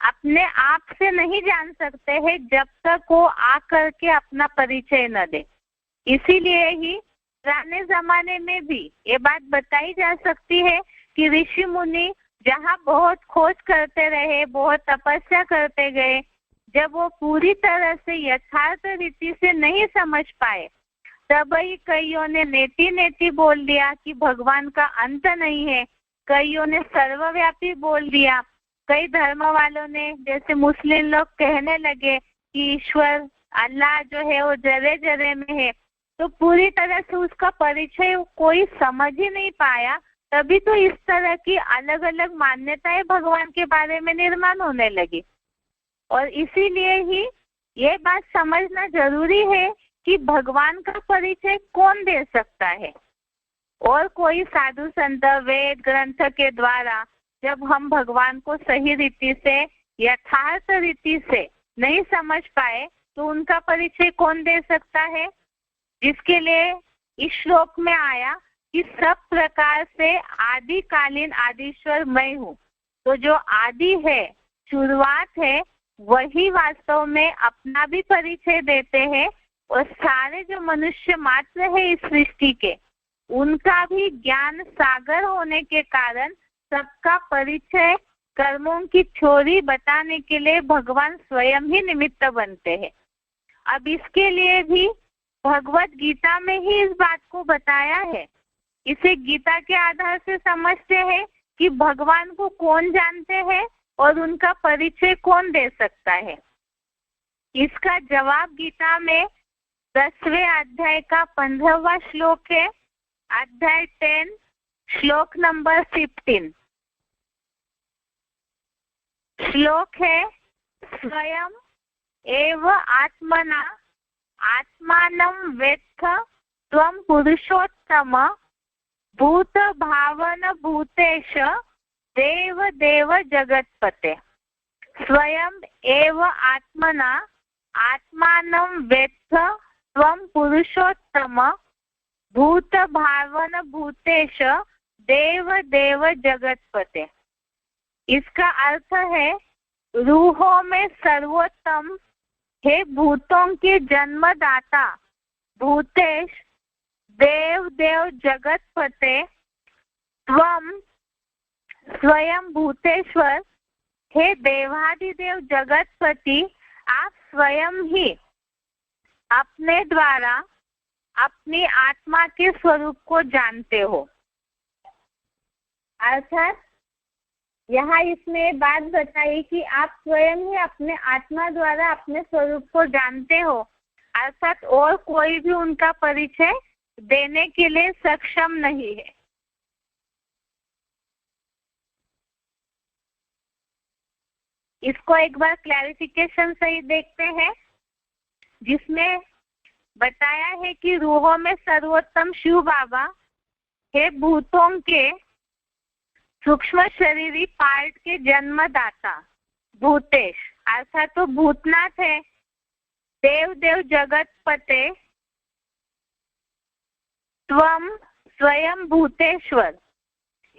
अपने आप से नहीं जान सकते हैं जब तक वो आकर के अपना परिचय न दे। इसीलिए ही पुराने जमाने में भी ये बात बताई जा सकती है कि ऋषि मुनि जहाँ बहुत खोज करते रहे, बहुत तपस्या करते गए, जब वो पूरी तरह से यथार्थ रीति से नहीं समझ पाए, तब ही कईयों ने नेति नेति बोल दिया कि भगवान का अंत नहीं है, कईयों ने सर्वव्यापी बोल दिया, कई धर्म वालों ने, जैसे मुस्लिम लोग कहने लगे कि ईश्वर अल्लाह जो है वो जरे जरे में है। तो पूरी तरह से उसका परिचय कोई समझ ही नहीं पाया, तभी तो इस तरह की अलग अलग मान्यताएं भगवान के बारे में निर्माण होने लगी। और इसीलिए ही ये बात समझना जरूरी है कि भगवान का परिचय कौन दे सकता है। और कोई साधु संत वेद ग्रंथ के द्वारा जब हम भगवान को सही रीति से यथार्थ रीति से नहीं समझ पाए तो उनका परिचय कौन दे सकता है। जिसके लिए इस श्लोक में आया कि सब प्रकार से आदिकालीन आदिश्वर मैं हूँ। तो जो आदि है, शुरुआत है, वही वास्तव में अपना भी परिचय देते हैं और सारे जो मनुष्य मात्र है इस सृष्टि के, उनका भी ज्ञान सागर होने के कारण सबका परिचय कर्मों की थ्योरी बताने के लिए भगवान स्वयं ही निमित्त बनते हैं। अब इसके लिए भी भगवत गीता में ही इस बात को बताया है। इसे गीता के आधार से समझते हैं कि भगवान को कौन जानते हैं और उनका परिचय कौन दे सकता है। इसका जवाब गीता में 10वें अध्याय का 15वां श्लोक है, अध्याय 10 श्लोक नंबर 15। श्लोक है, स्वयं एव आत्मना आत्मानं वेत्थ त्वं पुरुषोत्तम भूत भावन भूतेश देव देव जगत्पते। स्वयं एव आत्मना आत्मानं वेत्थ त्वं पुरुषोत्तम भूत भावन भूतेश देव देव जगत्पते। इसका अर्थ है, रूहों में सर्वोत्तम हे भूतों के जन्मदाता भूतेश देव देव जगतपते, त्वम स्वयं भूतेश्वर हे देवादिदेव जगतपति, आप स्वयं ही अपने द्वारा अपनी आत्मा के स्वरूप को जानते हो। अर्थात यहाँ इसने बात बताई कि आप स्वयं ही अपने आत्मा द्वारा अपने स्वरूप को जानते हो, अर्थात और कोई भी उनका परिचय देने के लिए सक्षम नहीं है। इसको एक बार क्लैरिफिकेशन से ही देखते हैं, जिसमें बताया है कि रूहों में सर्वोत्तम शिव बाबा हे भूतों के सूक्ष्म शरीरी पार्ट के जन्मदाता भूतेश, अर्थात तो भूतनाथ है, देव देव जगतपते, त्वम स्वयं भूतेश्वर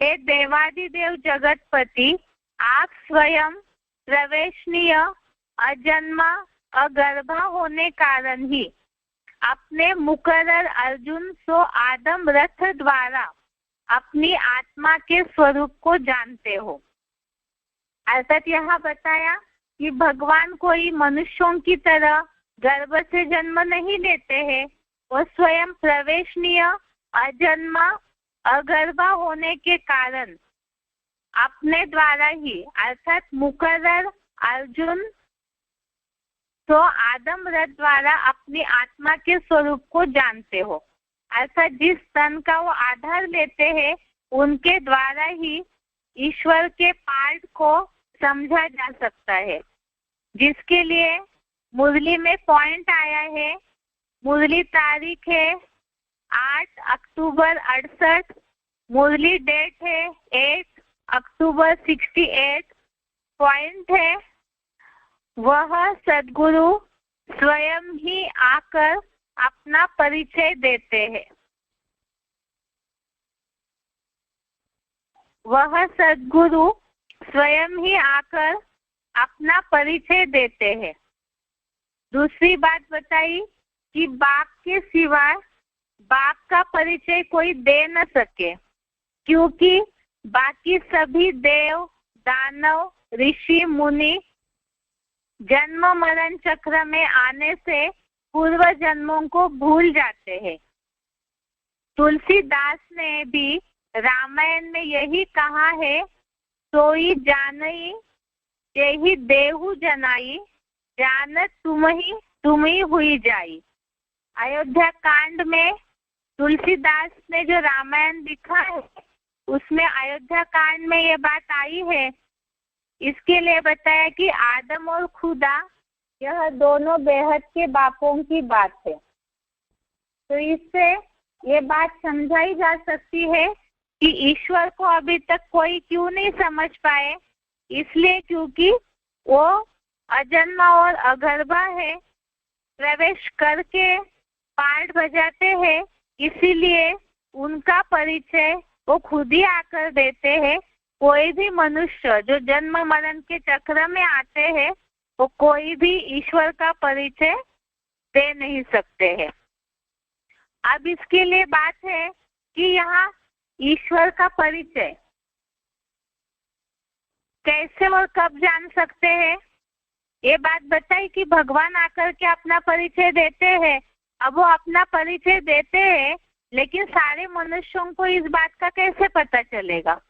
हे देवादिदेव जगतपति, आप स्वयं प्रवेशनीय अजन्मा अगर्भा होने कारण ही अपने मुकर्रर अर्जुन सो आदम रथ द्वारा अपनी आत्मा के स्वरूप को जानते हो। अर्थात यहाँ बताया कि भगवान कोई मनुष्यों की तरह गर्भ से जन्म नहीं लेते हैं, और स्वयं प्रवेशनीय अजन्मा अगर्भा होने के कारण अपने द्वारा ही, अर्थात मुकर्रर अर्जुन तो आदम रथ द्वारा अपनी आत्मा के स्वरूप को जानते हो। अर्थात जिस तन का वो आधार लेते हैं उनके द्वारा ही ईश्वर के पार्ट को समझा जा सकता है, जिसके लिए मुरली में पॉइंट आया है। मुरली तारीख है 8 अक्टूबर 68, मुरली डेट है 8 अक्टूबर 68। पॉइंट है, वह सद्गुरु स्वयं ही आकर अपना परिचय देते हैं। वह सद्गुरु स्वयं ही आकर अपना परिचय देते हैं। दूसरी बात बताई कि बाप के सिवाय बाप का परिचय कोई दे न सके, क्योंकि बाकी सभी देव दानव ऋषि मुनि जन्म मरण चक्र में आने से पूर्व जन्मों को भूल जाते हैं। तुलसीदास ने भी रामायण में यही कहा है, सोई जानई यही देहु जनाई, जानत तुम ही हुई जाई। अयोध्या कांड में तुलसीदास ने जो रामायण लिखा है उसमें अयोध्या कांड में ये बात आई है। इसके लिए बताया कि आदम और खुदा यह दोनों बेहद के बापों की बात है। तो इससे ये बात समझाई जा सकती है कि ईश्वर को अभी तक कोई क्यों नहीं समझ पाए, इसलिए क्योंकि वो अजन्मा और अगर्भा है, प्रवेश करके पार्ट बजाते हैं, इसीलिए उनका परिचय वो खुद ही आकर देते हैं। कोई भी मनुष्य जो जन्म मरण के चक्र में आते हैं वो कोई भी ईश्वर का परिचय दे नहीं सकते हैं। अब इसके लिए बात है कि यहाँ ईश्वर का परिचय कैसे और कब जान सकते हैं। ये बात बताई कि भगवान आकर के अपना परिचय देते हैं। अब वो अपना परिचय देते हैं, लेकिन सारे मनुष्यों को इस बात का कैसे पता चलेगा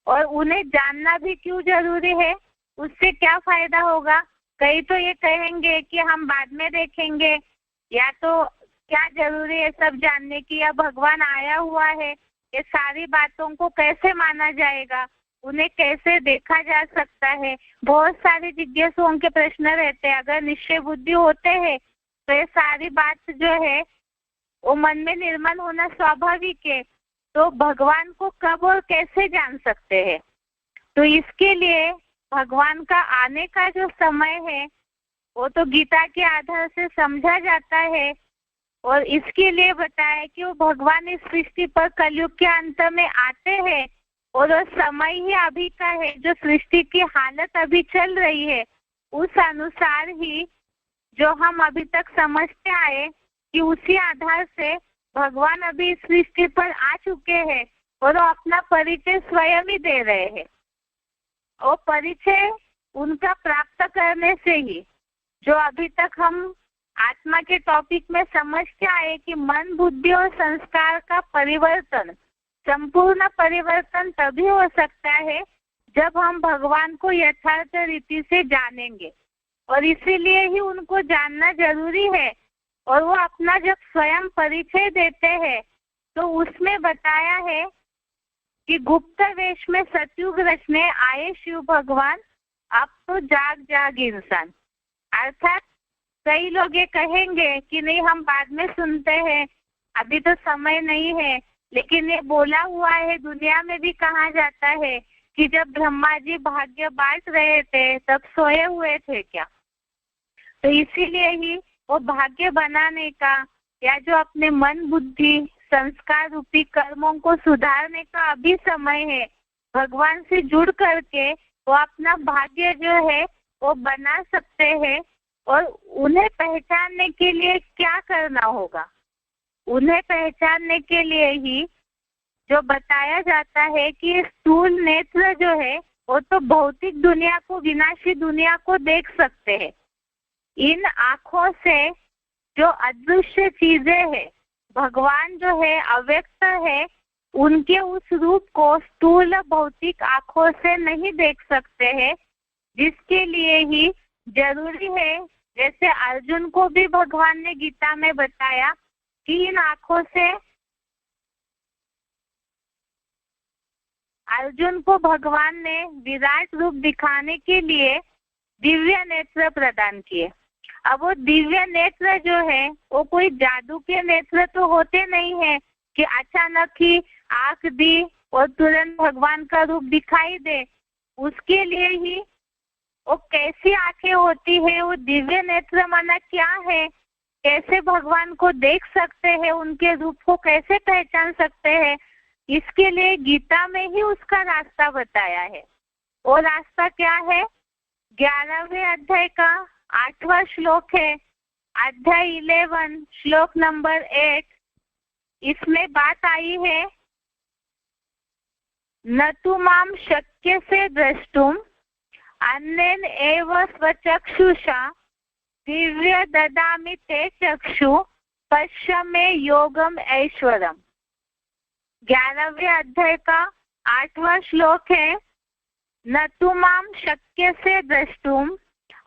और उन्हें जानना भी क्यों जरूरी है, उससे क्या फायदा होगा। कई तो ये कहेंगे कि हम बाद में देखेंगे, या तो क्या जरूरी है सब जानने की, या भगवान आया हुआ है, ये सारी बातों को कैसे माना जाएगा, उन्हें कैसे देखा जा सकता है। बहुत सारे जिज्ञासुओं के प्रश्न रहते हैं। अगर निश्चय बुद्धि होते हैं तो ये सारी बात जो है वो मन में निर्माण होना स्वाभाविक है। तो भगवान को कब और कैसे जान सकते हैं, तो इसके लिए भगवान का आने का जो समय है वो तो गीता के आधार से समझा जाता है। और इसके लिए बताया कि वो भगवान इस सृष्टि पर कलयुग के अंत में आते हैं, और वो समय ही अभी का है, जो सृष्टि की हालत अभी चल रही है उस अनुसार ही जो हम अभी तक समझते आए कि उसी आधार से भगवान अभी इस सृष्टि पर आ चुके हैं और वो अपना परिचय स्वयं ही दे रहे हैं। वो परिचय उनका प्राप्त करने से ही जो अभी तक हम आत्मा के टॉपिक में समझते आए कि मन, बुद्धि और संस्कार का परिवर्तन, संपूर्ण परिवर्तन तभी हो सकता है जब हम भगवान को यथार्थ रीति से जानेंगे, और इसीलिए ही उनको जानना जरूरी है। और वो अपना जब स्वयं परिचय देते हैं तो उसमें बताया है कि गुप्त वेश में सतयुग रचने आए शिव भगवान, अब तो जाग जाग इंसान। अर्थात कई लोग ये कहेंगे कि नहीं हम बाद में सुनते हैं, अभी तो समय नहीं है, लेकिन ये बोला हुआ है, दुनिया में भी कहा जाता है कि जब ब्रह्मा जी भाग्य बांट रहे थे तब सोए हुए थे क्या। तो इसीलिए ही वो भाग्य बनाने का, या जो अपने मन, बुद्धि, संस्कार रूपी कर्मों को सुधारने का अभी समय है। भगवान से जुड़ करके वो अपना भाग्य जो है वो बना सकते हैं। और उन्हें पहचानने के लिए क्या करना होगा, उन्हें पहचानने के लिए ही जो बताया जाता है कि स्थूल नेत्र जो है वो तो भौतिक दुनिया को, विनाशी दुनिया को देख सकते हैं। इन आँखों से जो अदृश्य चीजें हैं, भगवान जो है अव्यक्त है, उनके उस रूप को स्थूल भौतिक आँखों से नहीं देख सकते हैं, जिसके लिए ही जरूरी है, जैसे अर्जुन को भी भगवान ने गीता में बताया कि इन आँखों से अर्जुन को भगवान ने विराट रूप दिखाने के लिए दिव्य नेत्र प्रदान किए। अब वो दिव्य नेत्र जो है वो कोई जादू के नेत्र तो होते नहीं है कि अचानक ही आंख दी और तुरंत भगवान का रूप दिखाई दे। उसके लिए ही वो कैसी आंखें होती है, वो दिव्य नेत्र माना क्या है, कैसे भगवान को देख सकते हैं, उनके रूप को कैसे पहचान सकते हैं, इसके लिए गीता में ही उसका रास्ता बताया है। वो रास्ता क्या है, 11वें अध्याय का 8वां श्लोक है, अध्याय 11 श्लोक नंबर 8। इसमें बात आई है, न तु माम शक्य से द्रष्टुम अन्येन एव स्वचक्षुषा दिव्य ददामि ते चक्षु पश्य मे योगम ऐश्वरम। 11वें अध्याय का 8वां श्लोक है, न तु माम शक्य से द्रष्टुम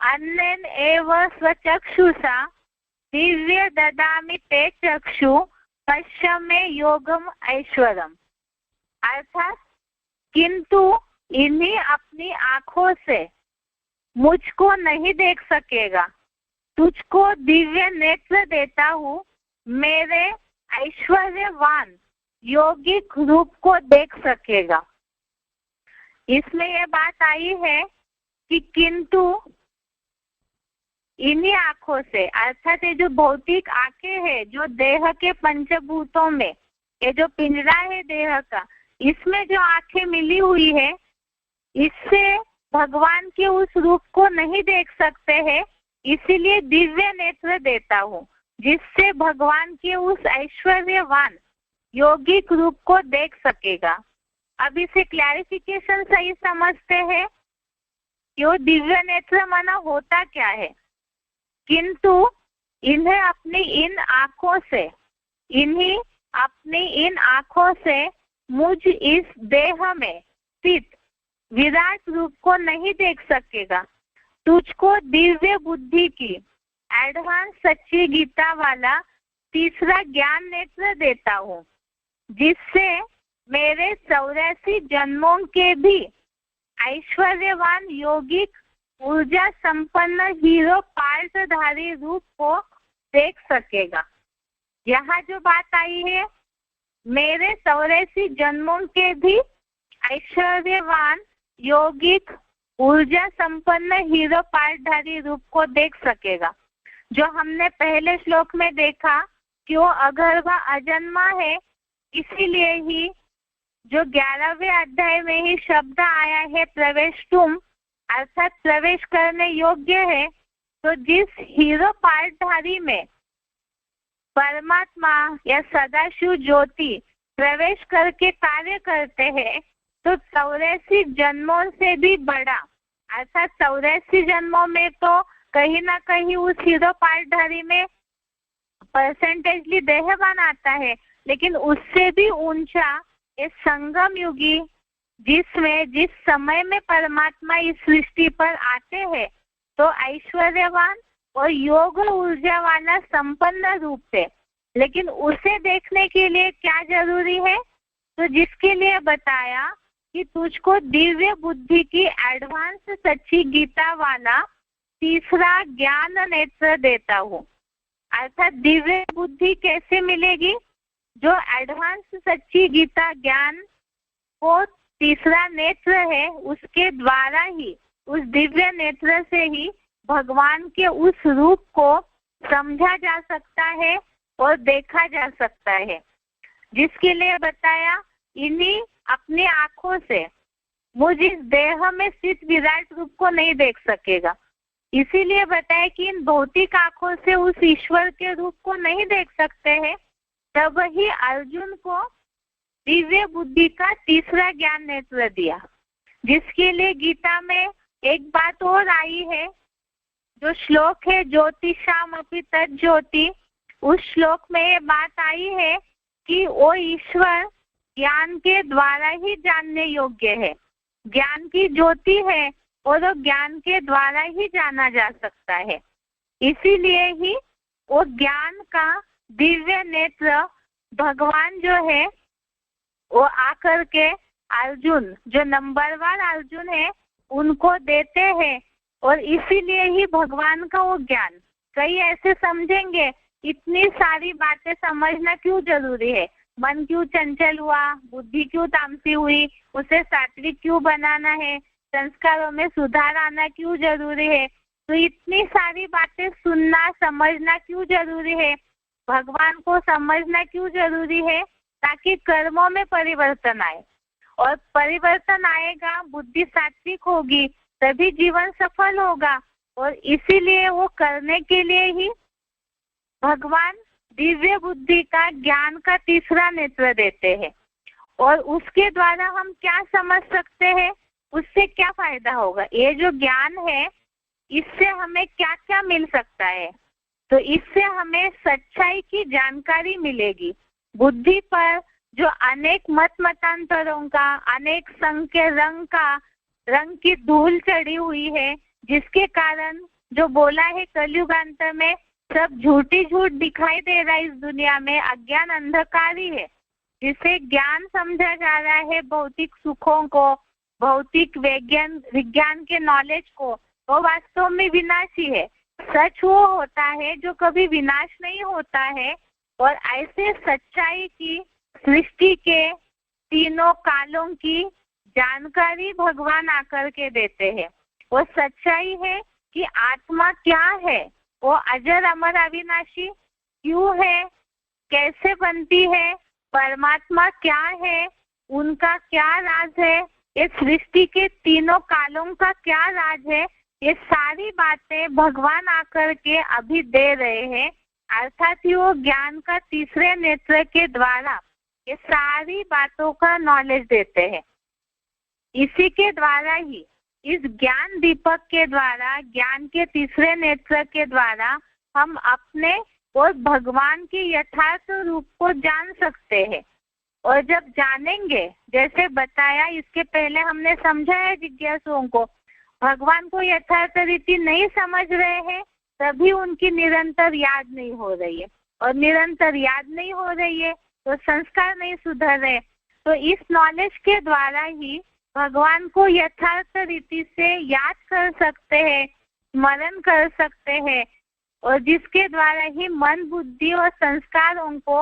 अन्येन एव स्वचक्षुषा दिव्य ददामि ते चक्षु पश्य मे योगम ऐश्वरम। अर्थात किंतु इन्हीं अपनी आंखों से मुझको नहीं देख सकेगा, तुझको दिव्य नेत्र देता हूँ, मेरे ऐश्वर्यवान यौगिक रूप को देख सकेगा। इसमें यह बात आई है कि किंतु इन्हीं आंखों से, अर्थात ये जो भौतिक आंखें है, जो देह के पंचभूतों में, ये जो पिंजरा है देह का, इसमें जो आंखें मिली हुई है, इससे भगवान के उस रूप को नहीं देख सकते हैं, इसीलिए दिव्य नेत्र देता हूँ, जिससे भगवान के उस ऐश्वर्यवान यौगिक रूप को देख सकेगा। अब इसे क्लैरिफिकेशन सही समझते हैं कि वो दिव्य नेत्र माना होता क्या है। किंतु इन्हें अपनी इन आंखों से मुझ इस देह में स्थित विराट रूप को नहीं देख सकेगा, तुझको दिव्य बुद्धि की एडवांस सच्ची गीता वाला तीसरा ज्ञान नेत्र देता हूँ, जिससे मेरे 84 जन्मों के भी ऐश्वर्यवान यौगिक ऊर्जा संपन्न हीरो पार्टधारी रूप को देख सकेगा। यहाँ जो बात आई है, मेरे 84 जन्मों के भी ऐश्वर्यवान यौगिक ऊर्जा संपन्न हीरो पार्टधारी रूप को देख सकेगा, जो हमने पहले श्लोक में देखा कि वो अगर्भा अजन्मा है, इसीलिए ही जो 11वें अध्याय में ही शब्द आया है प्रवेशुम, अर्थात प्रवेश करने योग्य है। तो जिस हीरो पार्टधारी में परमात्मा या सदाशिव ज्योति प्रवेश करके कार्य करते हैं, तो 84 जन्मों से भी बड़ा, अर्थात 84 जन्मों में तो कहीं ना कहीं उस हीरो पार्टधारी में परसेंटेजली देहवान आता है, लेकिन उससे भी ऊंचा ये संगम युगी, जिसमें जिस समय में परमात्मा इस सृष्टि पर आते हैं, तो ऐश्वर्यवान और योग ऊर्जा वाला संपन्न रूप से, लेकिन उसे देखने के लिए क्या जरूरी है, तो जिसके लिए बताया कि तुझको दिव्य बुद्धि की एडवांस सच्ची गीता वाला तीसरा ज्ञान नेत्र देता हूँ। अर्थात दिव्य बुद्धि कैसे मिलेगी? जो एडवांस सच्ची गीता ज्ञान को तीसरा नेत्र है, उसके द्वारा ही, उस दिव्य नेत्र से ही भगवान के उस रूप को समझा जा सकता है और देखा जा सकता है, जिसके लिए बताया इन्हीं अपनी आंखों से मुझ इस देह में स्थित विराट रूप को नहीं देख सकेगा। इसीलिए बताया कि इन भौतिक आंखों से उस ईश्वर के रूप को नहीं देख सकते हैं, तब ही अर्जुन को दिव्य बुद्धि का तीसरा ज्ञान नेत्र दिया, जिसके लिए गीता में एक बात और आई है, जो श्लोक है ज्योतिषाम अपि तत् ज्योति, उस श्लोक में ये बात आई है कि वो ईश्वर ज्ञान के द्वारा ही जानने योग्य है, ज्ञान की ज्योति है और वो ज्ञान के द्वारा ही जाना जा सकता है। इसीलिए ही वो ज्ञान का दिव्य नेत्र भगवान जो है वो आकर के अर्जुन, जो नंबरवार अर्जुन है, उनको देते हैं। और इसीलिए ही भगवान का वो ज्ञान, कई ऐसे समझेंगे इतनी सारी बातें समझना क्यों जरूरी है, मन क्यों चंचल हुआ, बुद्धि क्यों तामसी हुई, उसे सात्विक क्यों बनाना है, संस्कारों में सुधार आना क्यों जरूरी है, तो इतनी सारी बातें सुनना समझना क्यों जरूरी है, भगवान को समझना क्यों जरूरी है, ताकि कर्मों में परिवर्तन आए, और परिवर्तन आएगा, बुद्धि सात्विक होगी, तभी जीवन सफल होगा। और इसीलिए वो करने के लिए ही भगवान दिव्य बुद्धि का ज्ञान का तीसरा नेत्र देते हैं। और उसके द्वारा हम क्या समझ सकते हैं, उससे क्या फायदा होगा, ये जो ज्ञान है इससे हमें क्या क्या मिल सकता है, तो इससे हमें सच्चाई की जानकारी मिलेगी। बुद्धि पर जो अनेक मत मतांतरों का, अनेक संघ के रंग की धूल चढ़ी हुई है, जिसके कारण जो बोला है कलयुगांत में सब झूठ दिखाई दे रहा है, इस दुनिया में अज्ञान अंधकार ही है, जिसे ज्ञान समझा जा रहा है, भौतिक सुखों को, भौतिक विज्ञान के नॉलेज को, वो वास्तव में विनाशी है। सच वो होता है जो कभी विनाश नहीं होता है, और ऐसे सच्चाई की, सृष्टि के तीनों कालों की जानकारी भगवान आकर के देते हैं। वो सच्चाई है कि आत्मा क्या है, वो अजर अमर अविनाशी क्यों है, कैसे बनती है, परमात्मा क्या है, उनका क्या राज है, ये सृष्टि के तीनों कालों का क्या राज है, ये सारी बातें भगवान आकर के अभी दे रहे हैं। अर्थात ही वो ज्ञान का तीसरे नेत्र के द्वारा ये सारी बातों का नॉलेज देते हैं। इसी के द्वारा ही, इस ज्ञान दीपक के द्वारा, ज्ञान के तीसरे नेत्र के द्वारा हम अपने और भगवान के यथार्थ रूप को जान सकते हैं। और जब जानेंगे, जैसे बताया इसके पहले हमने समझाया जिज्ञासुओं को, भगवान को यथार्थ रीति नहीं समझ रहे हैं, तभी उनकी निरंतर याद नहीं हो रही है, और निरंतर याद नहीं हो रही है तो संस्कार नहीं सुधर रहे। तो इस नॉलेज के द्वारा ही भगवान को यथार्थ रीति से याद कर सकते हैं, स्मरण कर सकते हैं, और जिसके द्वारा ही मन, बुद्धि और संस्कारों को,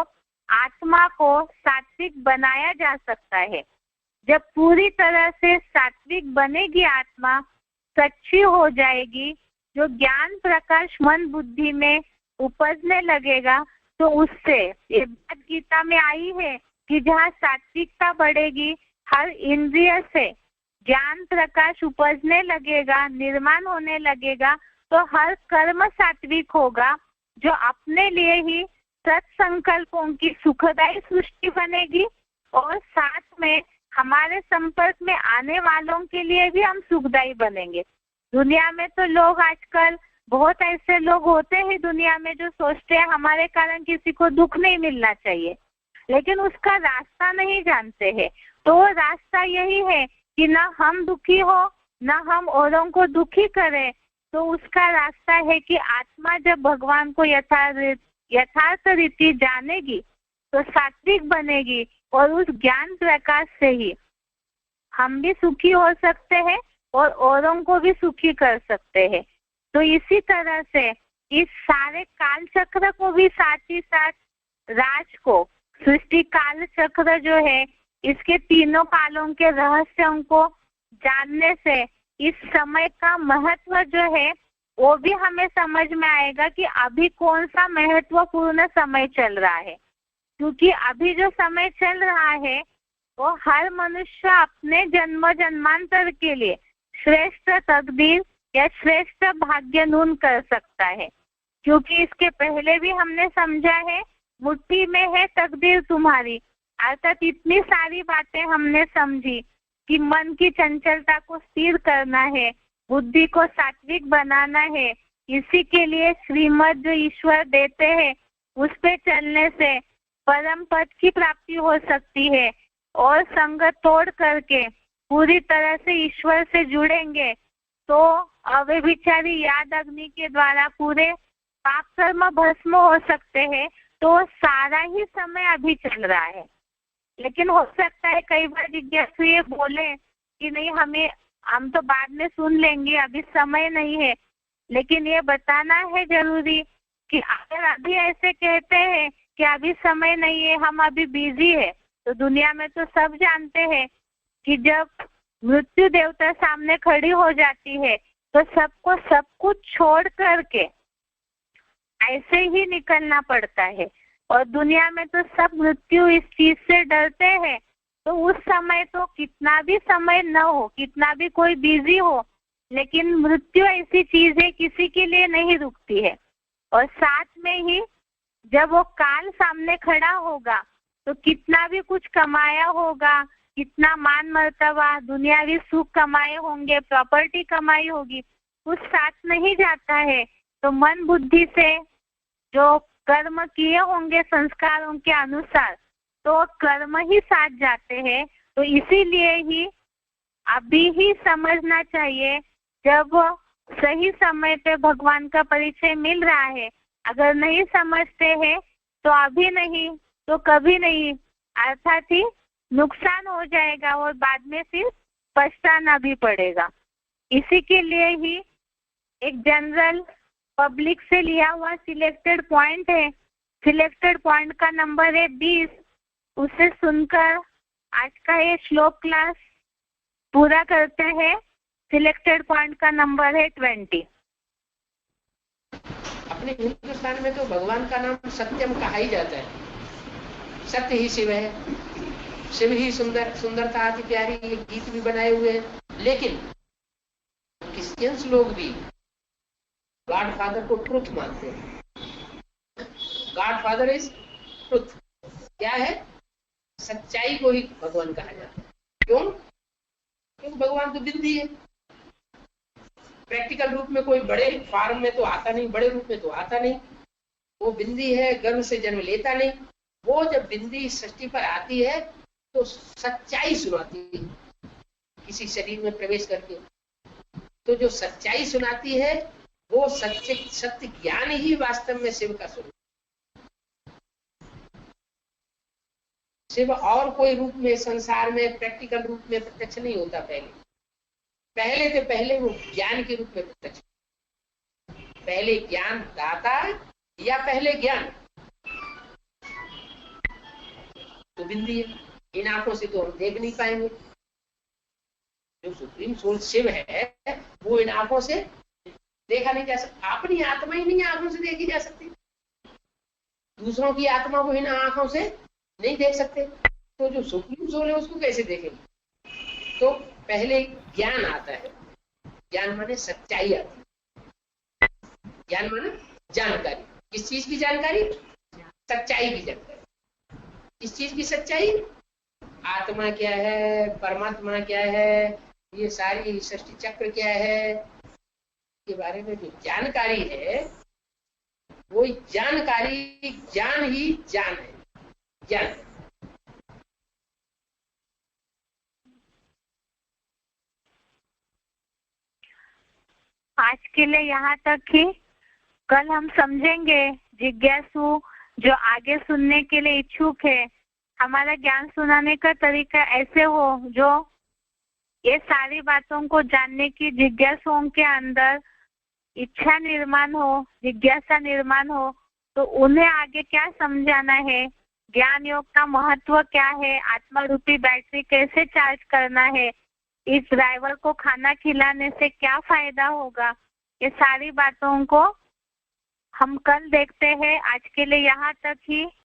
आत्मा को सात्विक बनाया जा सकता है। जब पूरी तरह से सात्विक बनेगी आत्मा, सच्ची हो जाएगी, जो ज्ञान प्रकाश मन बुद्धि में उपजने लगेगा, तो उससे ये बात गीता में आई है कि जहाँ सात्विकता बढ़ेगी, हर इंद्रिय से ज्ञान प्रकाश उपजने लगेगा, निर्माण होने लगेगा, तो हर कर्म सात्विक होगा, जो अपने लिए ही सत्संकल्पों की सुखदायी सृष्टि बनेगी, और साथ में हमारे संपर्क में आने वालों के लिए भी हम सुखदायी बनेंगे। दुनिया में तो लोग आजकल, बहुत ऐसे लोग होते हैं दुनिया में जो सोचते हैं हमारे कारण किसी को दुख नहीं मिलना चाहिए, लेकिन उसका रास्ता नहीं जानते हैं। तो वो रास्ता यही है कि ना हम दुखी हो, ना हम औरों को दुखी करें। तो उसका रास्ता है कि आत्मा जब भगवान को यथार्थ रीति जानेगी तो सात्विक बनेगी, और उस ज्ञान प्रकाश से ही हम भी सुखी हो सकते हैं और औरों को भी सुखी कर सकते हैं। तो इसी तरह से इस सारे काल चक्र को भी साथ ही साथ राज को, सृष्टि काल चक्र जो है, इसके तीनों कालों के रहस्यों को जानने से इस समय का महत्व जो है वो भी हमें समझ में आएगा कि अभी कौन सा महत्वपूर्ण समय चल रहा है। क्योंकि अभी जो समय चल रहा है वो हर मनुष्य अपने जन्म जन्मांतर के लिए श्रेष्ठ तकदीर या श्रेष्ठ भाग्य नून कर सकता है। क्योंकि इसके पहले भी हमने समझा है, मुट्ठी में है तकदीर तुम्हारी, अर्थात इतनी सारी बातें हमने समझी कि मन की चंचलता को स्थिर करना है, बुद्धि को सात्विक बनाना है। इसी के लिए श्रीमत जो ईश्वर देते हैं उस पे चलने से परम पद की प्राप्ति हो सकती है, और संगत तोड़ करके पूरी तरह से ईश्वर से जुड़ेंगे तो अव्यभिचारी याद अग्नि के द्वारा पूरे पाप कर्म भस्म हो सकते हैं। तो सारा ही समय अभी चल रहा है, लेकिन हो सकता है कई बार जिज्ञासु ये बोले कि नहीं, हम तो बाद में सुन लेंगे, अभी समय नहीं है। लेकिन ये बताना है जरूरी कि अगर अभी ऐसे कहते हैं कि अभी समय नहीं है, हम अभी बिजी है, तो दुनिया में तो सब जानते हैं कि जब मृत्यु देवता सामने खड़ी हो जाती है तो सबको सब कुछ छोड़ करके ऐसे ही निकलना पड़ता है। और दुनिया में तो सब मृत्यु इस चीज से डरते हैं। तो उस समय तो कितना भी समय न हो, कितना भी कोई बिजी हो, लेकिन मृत्यु ऐसी चीज है किसी के लिए नहीं रुकती है। और साथ में ही जब वो काल सामने खड़ा होगा तो कितना भी कुछ कमाया होगा, कितना मान मर्तबा, दुनियावी सुख कमाए होंगे, प्रॉपर्टी कमाई होगी, कुछ साथ नहीं जाता है। तो मन बुद्धि से जो कर्म किए होंगे संस्कारों के अनुसार, तो कर्म ही साथ जाते हैं। तो इसीलिए ही अभी ही समझना चाहिए, जब सही समय पे भगवान का परिचय मिल रहा है। अगर नहीं समझते हैं तो अभी नहीं तो कभी नहीं, अर्थात ही नुकसान हो जाएगा और बाद में फिर पछताना भी पड़ेगा। इसी के लिए ही एक जनरल पब्लिक से लिया हुआ सिलेक्टेड पॉइंट है। सिलेक्टेड पॉइंट का नंबर है 20। उसे सुनकर आज का ये श्लोक क्लास पूरा करते हैं। सिलेक्टेड पॉइंट का नंबर है 20। अपने हिंदुस्तान में तो भगवान का नाम सत्यम कहा ही जाता है। सत्य ही शिव है, शिव ही सुंदर, सुंदरता अति प्यारी, ये गीत भी बनाए हुए हैं। लेकिन क्रिश्चियंस लोग भी गॉड फादर को ट्रुथ मानते हैं। God father is truth. क्या है? सच्चाई को ही भगवान कहा जाता है। क्यों? क्योंकि भगवान तो बिंदी है। प्रैक्टिकल रूप में कोई बड़े फॉर्म में तो आता नहीं, बड़े रूप में तो आता नहीं। वो बिंदी है, गर्भ से जन्म लेता नहीं। वो जब बिंदी सृष्टि पर आती है तो सच्चाई सुनाती है किसी शरीर में प्रवेश करके। तो जो सच्चाई सुनाती है वो सत्य ज्ञान ही वास्तव में शिव का स्वरूप। शिव और कोई रूप में संसार में प्रैक्टिकल रूप में प्रत्यक्ष नहीं होता। पहले वो ज्ञान के रूप में प्रत्यक्ष। पहले ज्ञान दाता या पहले ज्ञान? तो बिंदी है। इन आंखों से तो हम देख नहीं पाएंगे। जो सुप्रीम सोल शिव है वो इन आंखों से देखा नहीं जा सकता। अपनी आत्मा ही नहीं आंखों से देखी जा सकती। दूसरों की आत्मा को इन आंखों से नहीं देख सकते। तो जो सुप्रीम सोल है उसको कैसे देखेंगे? तो पहले ज्ञान आता है। ज्ञान माने सच्चाई आती है। ज्ञान माने जानकारी। किस चीज की जानकारी? सच्चाई की जानकारी। किस चीज की सच्चाई? आत्मा क्या है, परमात्मा क्या है, ये सारी सृष्टि चक्र क्या है, के बारे में जो जानकारी है वो जानकारी, ज्ञान ही ज्ञान है। ज्ञान आज के लिए यहाँ तक ही। कल हम समझेंगे जिज्ञासु जो आगे सुनने के लिए इच्छुक है, हमारा ज्ञान सुनाने का तरीका ऐसे हो जो ये सारी बातों को जानने की जिज्ञासुओं के अंदर इच्छा निर्माण हो, जिज्ञासा निर्माण हो। तो उन्हें आगे क्या समझाना है, ज्ञान योग का महत्व क्या है, आत्मा रूपी बैटरी कैसे चार्ज करना है, इस ड्राइवर को खाना खिलाने से क्या फायदा होगा, ये सारी बातों को हम कल देखते हैं। आज के लिए यहाँ तक ही।